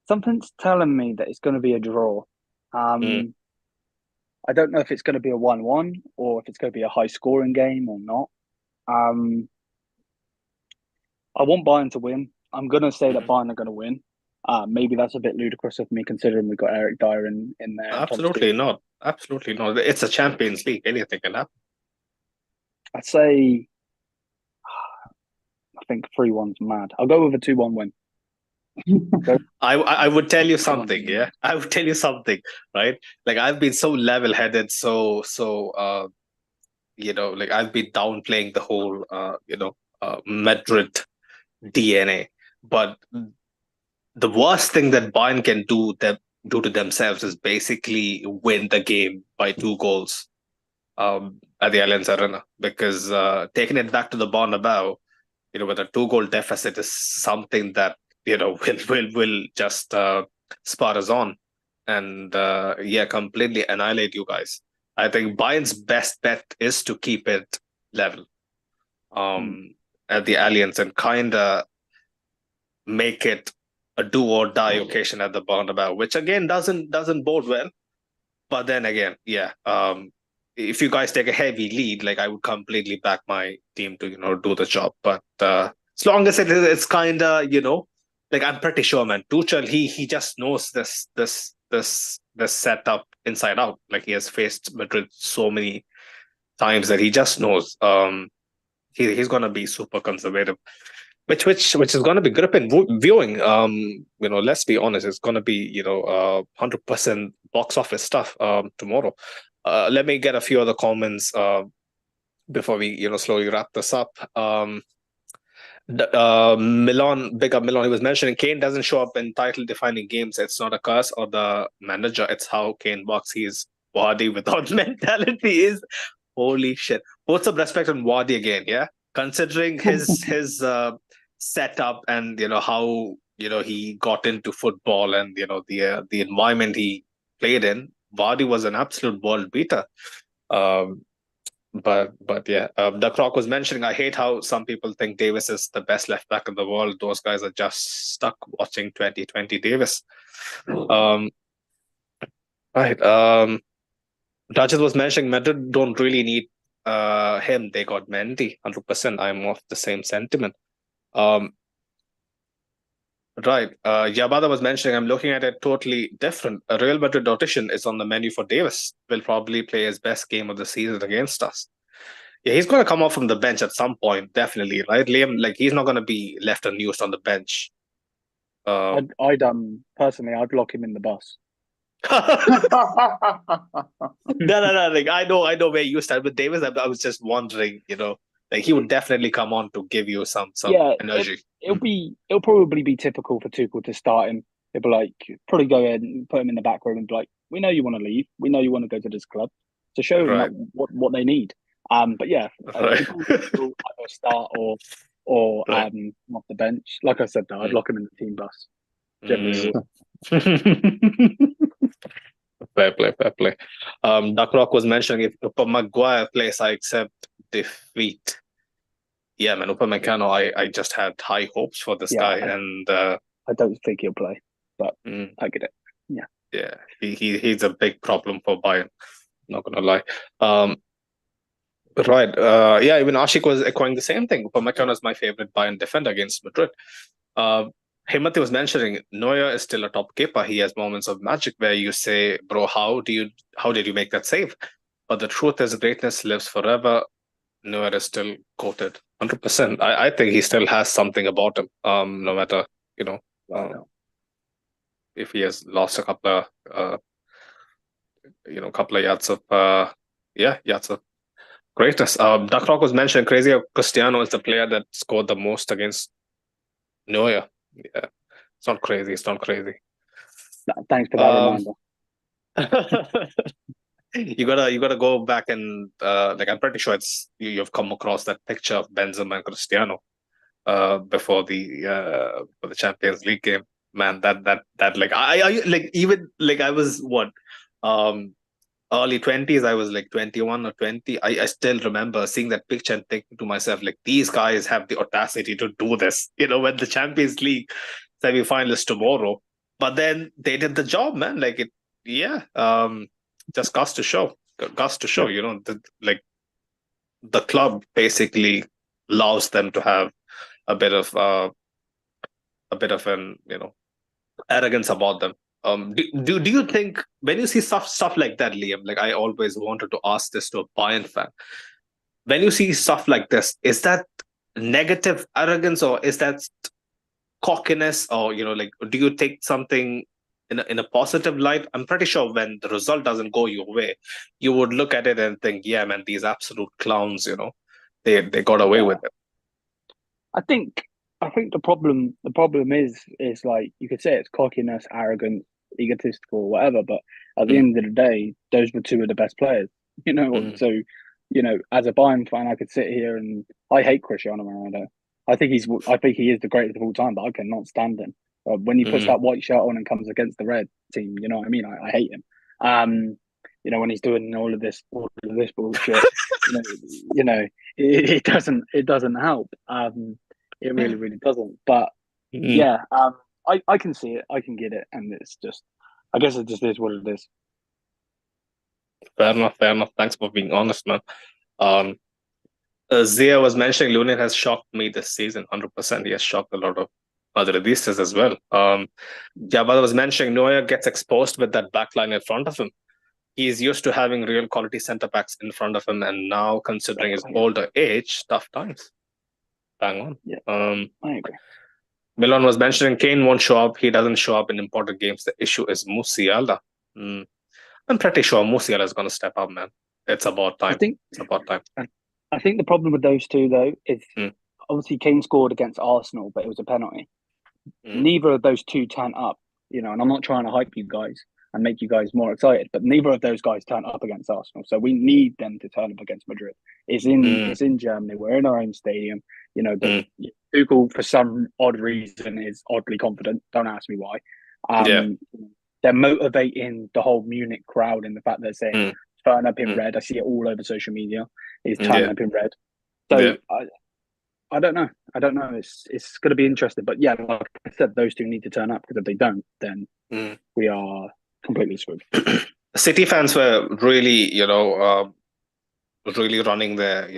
something's telling me that it's going to be a draw. I don't know if it's going to be a 1-1 or if it's going to be a high scoring game or not. I want Bayern to win. I'm going to say that Bayern are going to win. Maybe that's a bit ludicrous of me considering we've got Eric Dyer in there. Absolutely not. Absolutely not. It's a Champions League. Anything can happen. I'd say, I think 3-1's mad. I'll go with a 2-1 win. I would tell you something, yeah. I would tell you something, right? Like I've been so level-headed, so like I've been downplaying the whole Madrid DNA. But the worst thing that Bayern can do to themselves is basically win the game by 2 goals at the Allianz Arena, because taking it back to the Bernabeu, with a 2-goal deficit is something that will just spur us on and completely annihilate you guys. I think Bayern's best bet is to keep it level at the Allianz and kind of make it a do or die occasion at the Bernabeu, which again doesn't bode well. But then again, if you guys take a heavy lead, like I would completely back my team to do the job. But as long as it's kind of like I'm pretty sure, man, Tuchel he just knows this setup inside out. Like he has faced Madrid so many times that he just knows. He's gonna be super conservative, which is gonna be gripping viewing. Let's be honest, it's gonna be 100% box office stuff tomorrow. Let me get a few other comments before we slowly wrap this up. Milan, big up Milan. He was mentioning Kane doesn't show up in title-defining games. It's not a curse or the manager. It's how Kane works. He's Wardy without mentality. Is holy shit. Put some respect on Wardy again, yeah. Considering his setup and how he got into football and the environment he played in, Wardy was an absolute world beater. But yeah, Duck Rock was mentioning, I hate how some people think Davis is the best left back in the world. Those guys are just stuck watching 2020 Davis. Right. Rajat was mentioning Madrid don't really need him. They got Mendy, 100%. I'm of the same sentiment. Right. Yabada was mentioning, I'm looking at it totally different. A Real Madrid audition is on the menu for Davis. Will probably play his best game of the season against us. Yeah, he's going to come off from the bench at some point, definitely, right? Liam, like he's not going to be left unused on the bench. I'd personally, I'd lock him in the bus. No. Like I know where you stand with Davis. I was just wondering, like he would definitely come on to give you some energy. It'll probably be typical for Tuchel to start him. He'll be like, probably go ahead and put him in the back row and be like, we know you want to leave. We know you want to go to this club. So show them what they need. But yeah, either start or off the bench. Like I said, though, I'd lock him in the team bus. Generally. Fair play. Duck Rock was mentioning if Maguire plays, I accept defeat. Yeah, man, Upamecano, I just had high hopes for this guy, and I don't think he'll play, but I get it. Yeah, he's a big problem for Bayern. Not gonna lie. Right. Even Ashik was echoing the same thing. Upamecano is my favorite Bayern defender against Madrid. Himati was mentioning Neuer is still a top keeper. He has moments of magic where you say, bro, how did you make that save? But the truth is greatness lives forever. Neuer is still quoted 100%. I think he still has something about him. No matter, if he has lost a couple of yards of greatness. Duck Rock was mentioning crazy how Cristiano is the player that scored the most against Neuer. Yeah, it's not crazy. Thanks for that reminder. You gotta go back and I'm pretty sure it's you've come across that picture of Benzema and Cristiano before the Champions League game. Man, that like I was early 20s. I was like 21 or 20. I still remember seeing that picture and thinking to myself, like, these guys have the audacity to do this, when the Champions League semi-final is tomorrow. But then they did the job, man. Like it, yeah. Just goes to show, Yeah. like the club basically allows them to have a bit of an arrogance about them. Do you think when you see stuff like that, Liam? Like I always wanted to ask this to a Bayern fan. When you see stuff like this, is that negative arrogance or is that cockiness, or like do you take something in a positive light? I'm pretty sure when the result doesn't go your way, you would look at it and think, yeah, man, these absolute clowns, they got away Yeah. with it. I think the problem is like you could say it's cockiness, arrogance, egotistical, whatever. But at the Mm, end of the day, those were two of the best players. mm, So as a Bayern fan, I could sit here and I hate Cristiano Ronaldo. I think he is the greatest of all time, but I cannot stand him. When he puts mm, that white shirt on and comes against the red team, you know what I mean? I hate him. When he's doing all of this bullshit, it doesn't help. It really, really doesn't. But mm. yeah, I can see it. I can get it. And it's just, I guess it just is what it is. Fair enough. Fair enough. Thanks for being honest, man. Um, Zia was mentioning Lunin has shocked me this season. 100%. He has shocked a lot of Madridistas as well. Jabal was mentioning Neuer gets exposed with that back line in front of him. He's used to having real quality centre backs in front of him, and now considering his Exactly. older age, tough times. Bang on. Yeah, I agree. Milan was mentioning Kane won't show up. He doesn't show up in important games. The issue is Musiala. I'm pretty sure Musiala is going to step up, man. It's about I time. think It's about time. I think the problem with those two though is Mm, obviously Kane scored against Arsenal, but it was a penalty. mm, Neither of those two turn up, and I'm not trying to hype you guys and make you guys more excited, but neither of those guys turn up against Arsenal. So we need them to turn up against Madrid. mm, It's in Germany. We're in our own stadium. But mm. Tuchel, for some odd reason, is oddly confident. Don't ask me why. Yeah. They're motivating the whole Munich crowd in the fact they're saying Mm, turn up in mm. red. I see it all over social media. Is turn Yeah. up in red. Yeah. So I don't know. I don't know. It's going to be interesting. But yeah, like I said, those two need to turn up because if they don't, then Mm. we are completely screwed. City fans were really, really running their,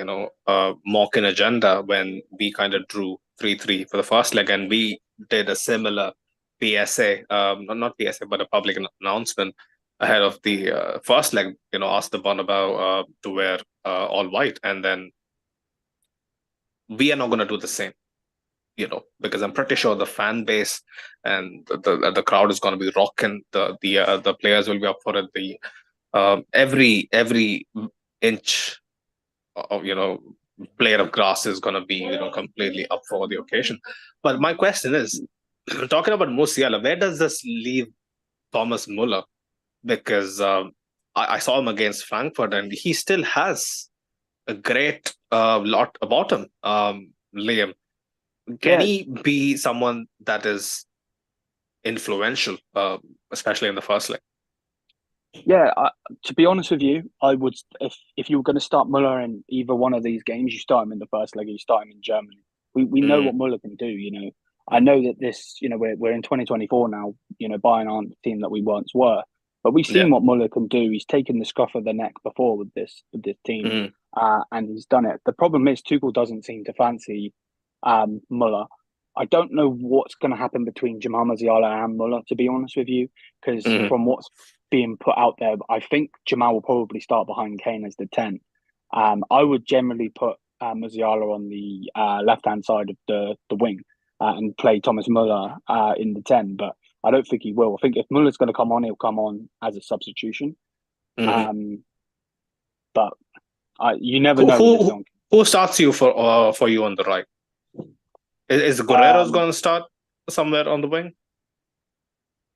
mocking agenda when we kind of drew 3-3 for the first leg, and we did a similar PSA, not PSA, but a public announcement ahead of the first leg. Asked the Bernabeu to wear all white, and then we are not going to do the same. Because I'm pretty sure the fan base and the crowd is going to be rocking. The players will be up for it. The every inch of blade of grass is going to be completely up for the occasion. But my question is, talking about Musiala, where does this leave Thomas Muller? Because I saw him against Frankfurt, and he still has a great lot about him. Liam, can Yeah, he be someone that is influential, especially in the first leg? yeah. To be honest with you, I would if you were going to start Muller in either one of these games, you start him in the first leg, or you start him in Germany. We know Mm, what Muller can do. I know that this. We're in 2024 now. Bayern aren't the team that we once were, but we've yeah. seen what Muller can do. He's taken the scruff of the neck before with this team, Mm, and he's done it. The problem is Tuchel doesn't seem to fancy Muller. I don't know what's going to happen between Jamal Musiala and Muller, to be honest with you, because mm, from what's being put out there, I think Jamal will probably start behind Kane as the 10. I would generally put Musiala on the left-hand side of the wing and play Thomas Muller in the 10, but I don't think he will. I think if Muller's going to come on, he'll come on as a substitution. mm. Um, but you never Who, know with who this who young. who starts you for you on the right? Is Guerrero's Um, going to start somewhere on the wing?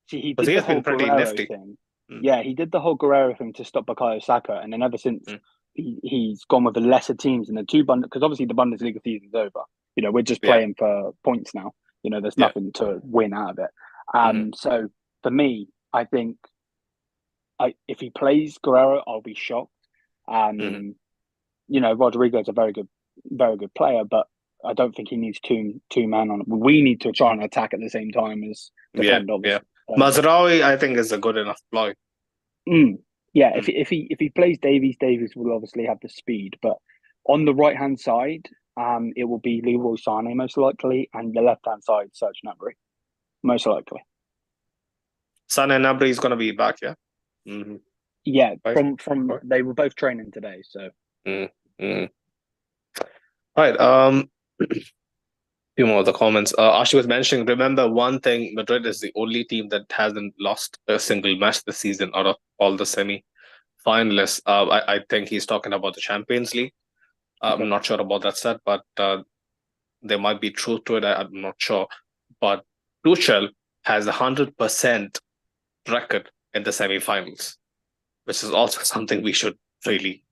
See, he Because did he the has been whole pretty Guerrero nifty. thing. Mm, Yeah, he did the whole Guerrero thing to stop Bukayo Saka, and then ever since mm, he's gone with the lesser teams and the two because obviously the Bundesliga season's over. We're just yeah, playing for points now. There's yeah. nothing to win out of it. Mm, So for me, I think if he plays Guerrero, I'll be shocked. Rodrigo's a very good player, but I don't think he needs two men on it. We need to try and attack at the same time as defend. Obviously, Mazraoui, I think, is a good enough ploy. If he plays Davies will obviously have the speed, but on the right hand side, it will be Leroy Sané most likely, and the left hand side, Serge Gnabry, most likely. Sané and Gnabry is going to be back, yeah. Yeah, from they were both training today, so. Right. Few more of the comments. Ashi was mentioning, remember one thing, Madrid is the only team that hasn't lost a single match this season out of all the semi-finalists. I think he's talking about the Champions League. I'm not sure about that set, but there might be truth to it. I'm not sure. But Tuchel has 100% record in the semi-finals, which is also something we should really,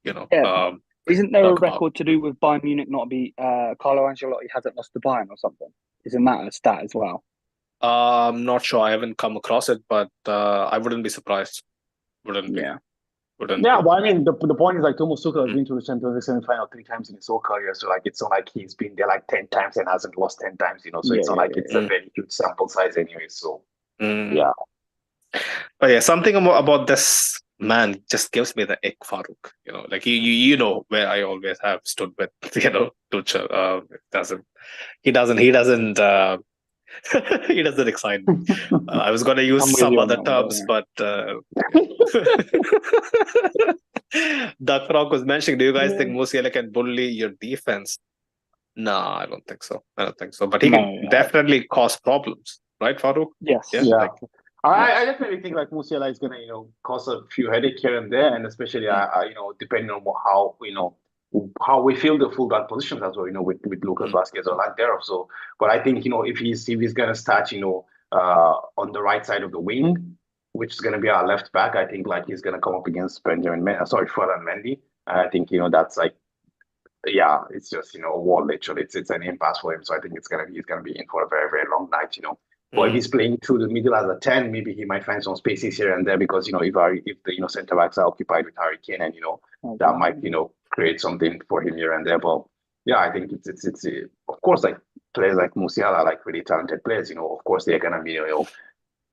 isn't there a record to do with Bayern Munich not be Carlo Ancelotti hasn't lost to Bayern or something? Isn't that a stat as well? I'm not sure. I haven't come across it, but I wouldn't be surprised. Wouldn't be. But I mean, the point is like Thomas Tuchel has been to the Champions League semi-final 3 times in his whole career, so like it's not like he's been there like 10 times and hasn't lost 10 times, so it's not like it's a very huge sample size anyway. So But yeah, something about this man just gives me the ick, Farouk. Like you know where I always have stood with Tuchel. He doesn't he doesn't excite me. I was going to use some other terms, but Duck Rock was mentioning, do you guys think Musiala can bully your defense? No, I don't think so. But he can definitely cause problems, right, Farouk? Yes. Yeah. I definitely think like Musiala is gonna cause a few headache here and there, and especially depending on how we fill the fullback positions as well, with Lucas Vazquez or Lanterov. So, but I think if he's gonna start on the right side of the wing, which is gonna be our left back, I think like he's gonna come up against Ferland Mendy. I think that's like it's just a wall literally. It's an impasse for him. So I think he's gonna be in for a very, very long night. But if he's playing through the middle as a 10, maybe he might find some spaces here and there because if the centre backs are occupied with Harry Kane, and that might create something for him here and there. But I think it's of course like players like Musiala, like really talented players. Of course they're gonna be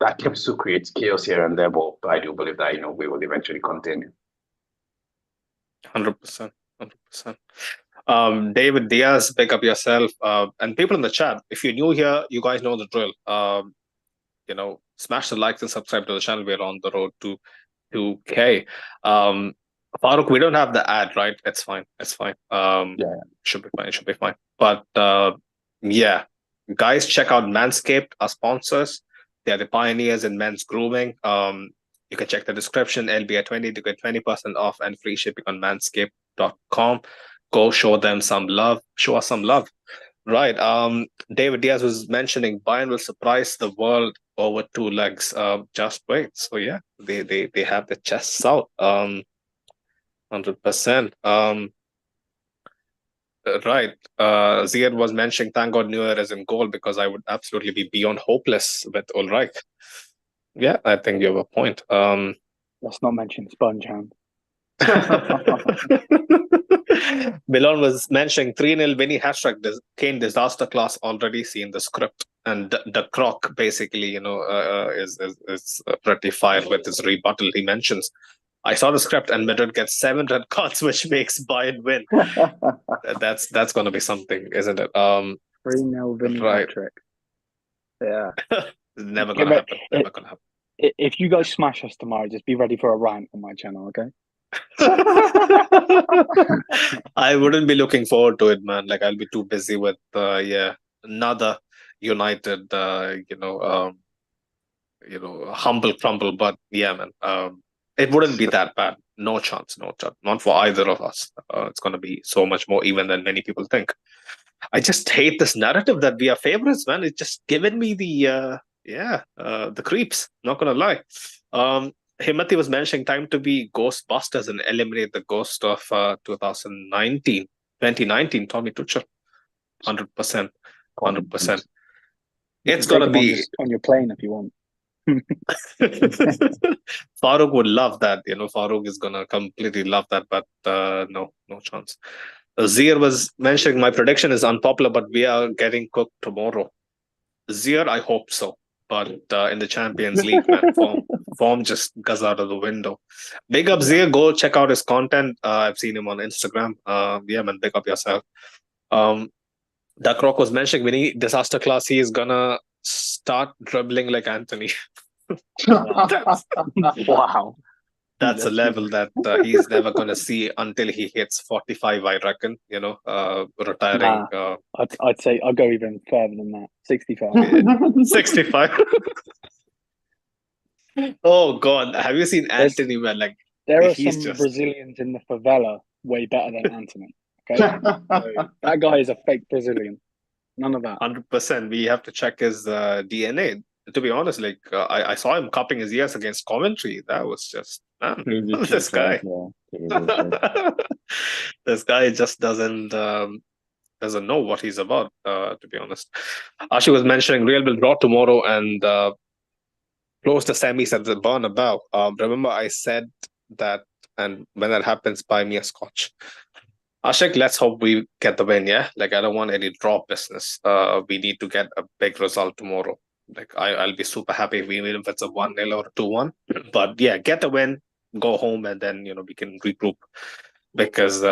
that tends to create chaos here and there. But I do believe that we will eventually contain. 100%. David Diaz, pick up yourself. And people in the chat, if you're new here, you guys know the drill. Smash the likes and subscribe to the channel. We're on the road to 2K. Farouk, we don't have the ad, right? It's fine. Should be fine. But guys, check out Manscaped, our sponsors. They are the pioneers in men's grooming. You can check the description, LBR 20 to get 20% off and free shipping on manscaped.com. Go show us some love. Right. David Diaz was mentioning Bayern will surprise the world over 2 legs. Just wait. So they have the chests out. 100%. Right. Ziad was mentioning, thank God Neuer is in goal because I would absolutely be beyond hopeless with Ulreich. Yeah, I think you have a point. Let's not mention Sponge Hand. Milan was mentioning 3-0 Vinny hashtag Kane disaster class, already seen the script, and the Croc basically is pretty fired with his rebuttal. He mentions, I saw the script and Madrid gets 7 red cards, which makes Bayern win. That's going to be something, isn't it? 3-0 Vinny hat-trick. Yeah. Never going to happen. If you guys smash us tomorrow, just be ready for a rant on my channel, okay? I wouldn't be looking forward to it, man. Like I'll be too busy with another United humble crumble. But man, it wouldn't be that bad. No chance, not for either of us. It's going to be so much more even than many people think. I just hate this narrative that we are favorites, man. It's just given me the creeps, not gonna lie. Himati was mentioning time to be Ghostbusters and eliminate the ghost of 2019, Tommy Tuchel. 100%. It's gonna be on your plane if you want. Farouk would love that. Farouk is gonna completely love that, but no chance. Zier was mentioning my prediction is unpopular, but we are getting cooked tomorrow. Zier, I hope so. But in the Champions League, man, form just goes out of the window. Big up Zier. Go check out his content. I've seen him on Instagram. Yeah, man, big up yourself. Duck Rock was mentioning when he disaster class, he is gonna start dribbling like Anthony. Wow. That's a level that he's never going to see until he hits 45, I reckon, retiring. I'd say I'll go even further than that. 65. 65. Oh, God. Have you seen Anthony, man? Like, there are some Brazilians in the favela way better than Anthony. Okay? So that guy is a fake Brazilian. None of that. 100%. We have to check his DNA. To be honest, like I saw him cupping his ears against commentary. That was just this guy. This guy just doesn't know what he's about. To be honest, Ashi was mentioning Real will draw tomorrow and close the semis at the Bernabeu. Remember, I said that, and when that happens, buy me a scotch. Ashik, let's hope we get the win. Yeah, like I don't want any draw business. We need to get a big result tomorrow. Like I'll be super happy if it's a 1-0 or 2-1. But yeah, get the win, go home, and then we can regroup because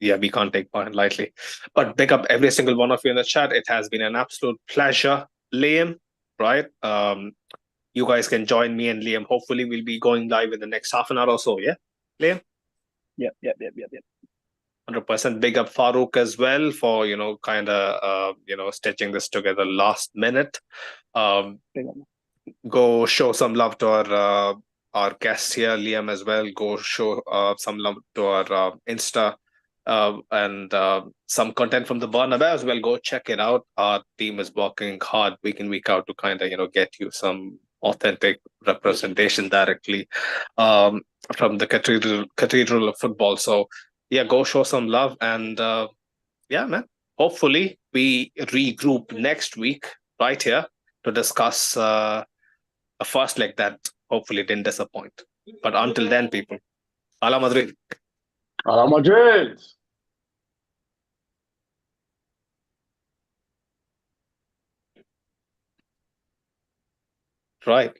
we can't take part lightly. But pick up every single one of you in the chat. It has been an absolute pleasure, Liam. Right? You guys can join me and Liam. Hopefully, we'll be going live in the next half an hour or so. Yeah, Liam. Yep. 100%. Big up Farouk as well for kind of stitching this together last minute. Go show some love to our guest here, Liam, as well. Go show some love to our Insta and some content from the Bernabeu as well. Go check it out. Our team is working hard week in, week out to kind of get you some authentic representation directly from the cathedral of football. So yeah, go show some love and man. Hopefully we regroup next week right here to discuss a first leg that hopefully didn't disappoint. But until then, people, Ala Madrid. Ala Madrid. Right.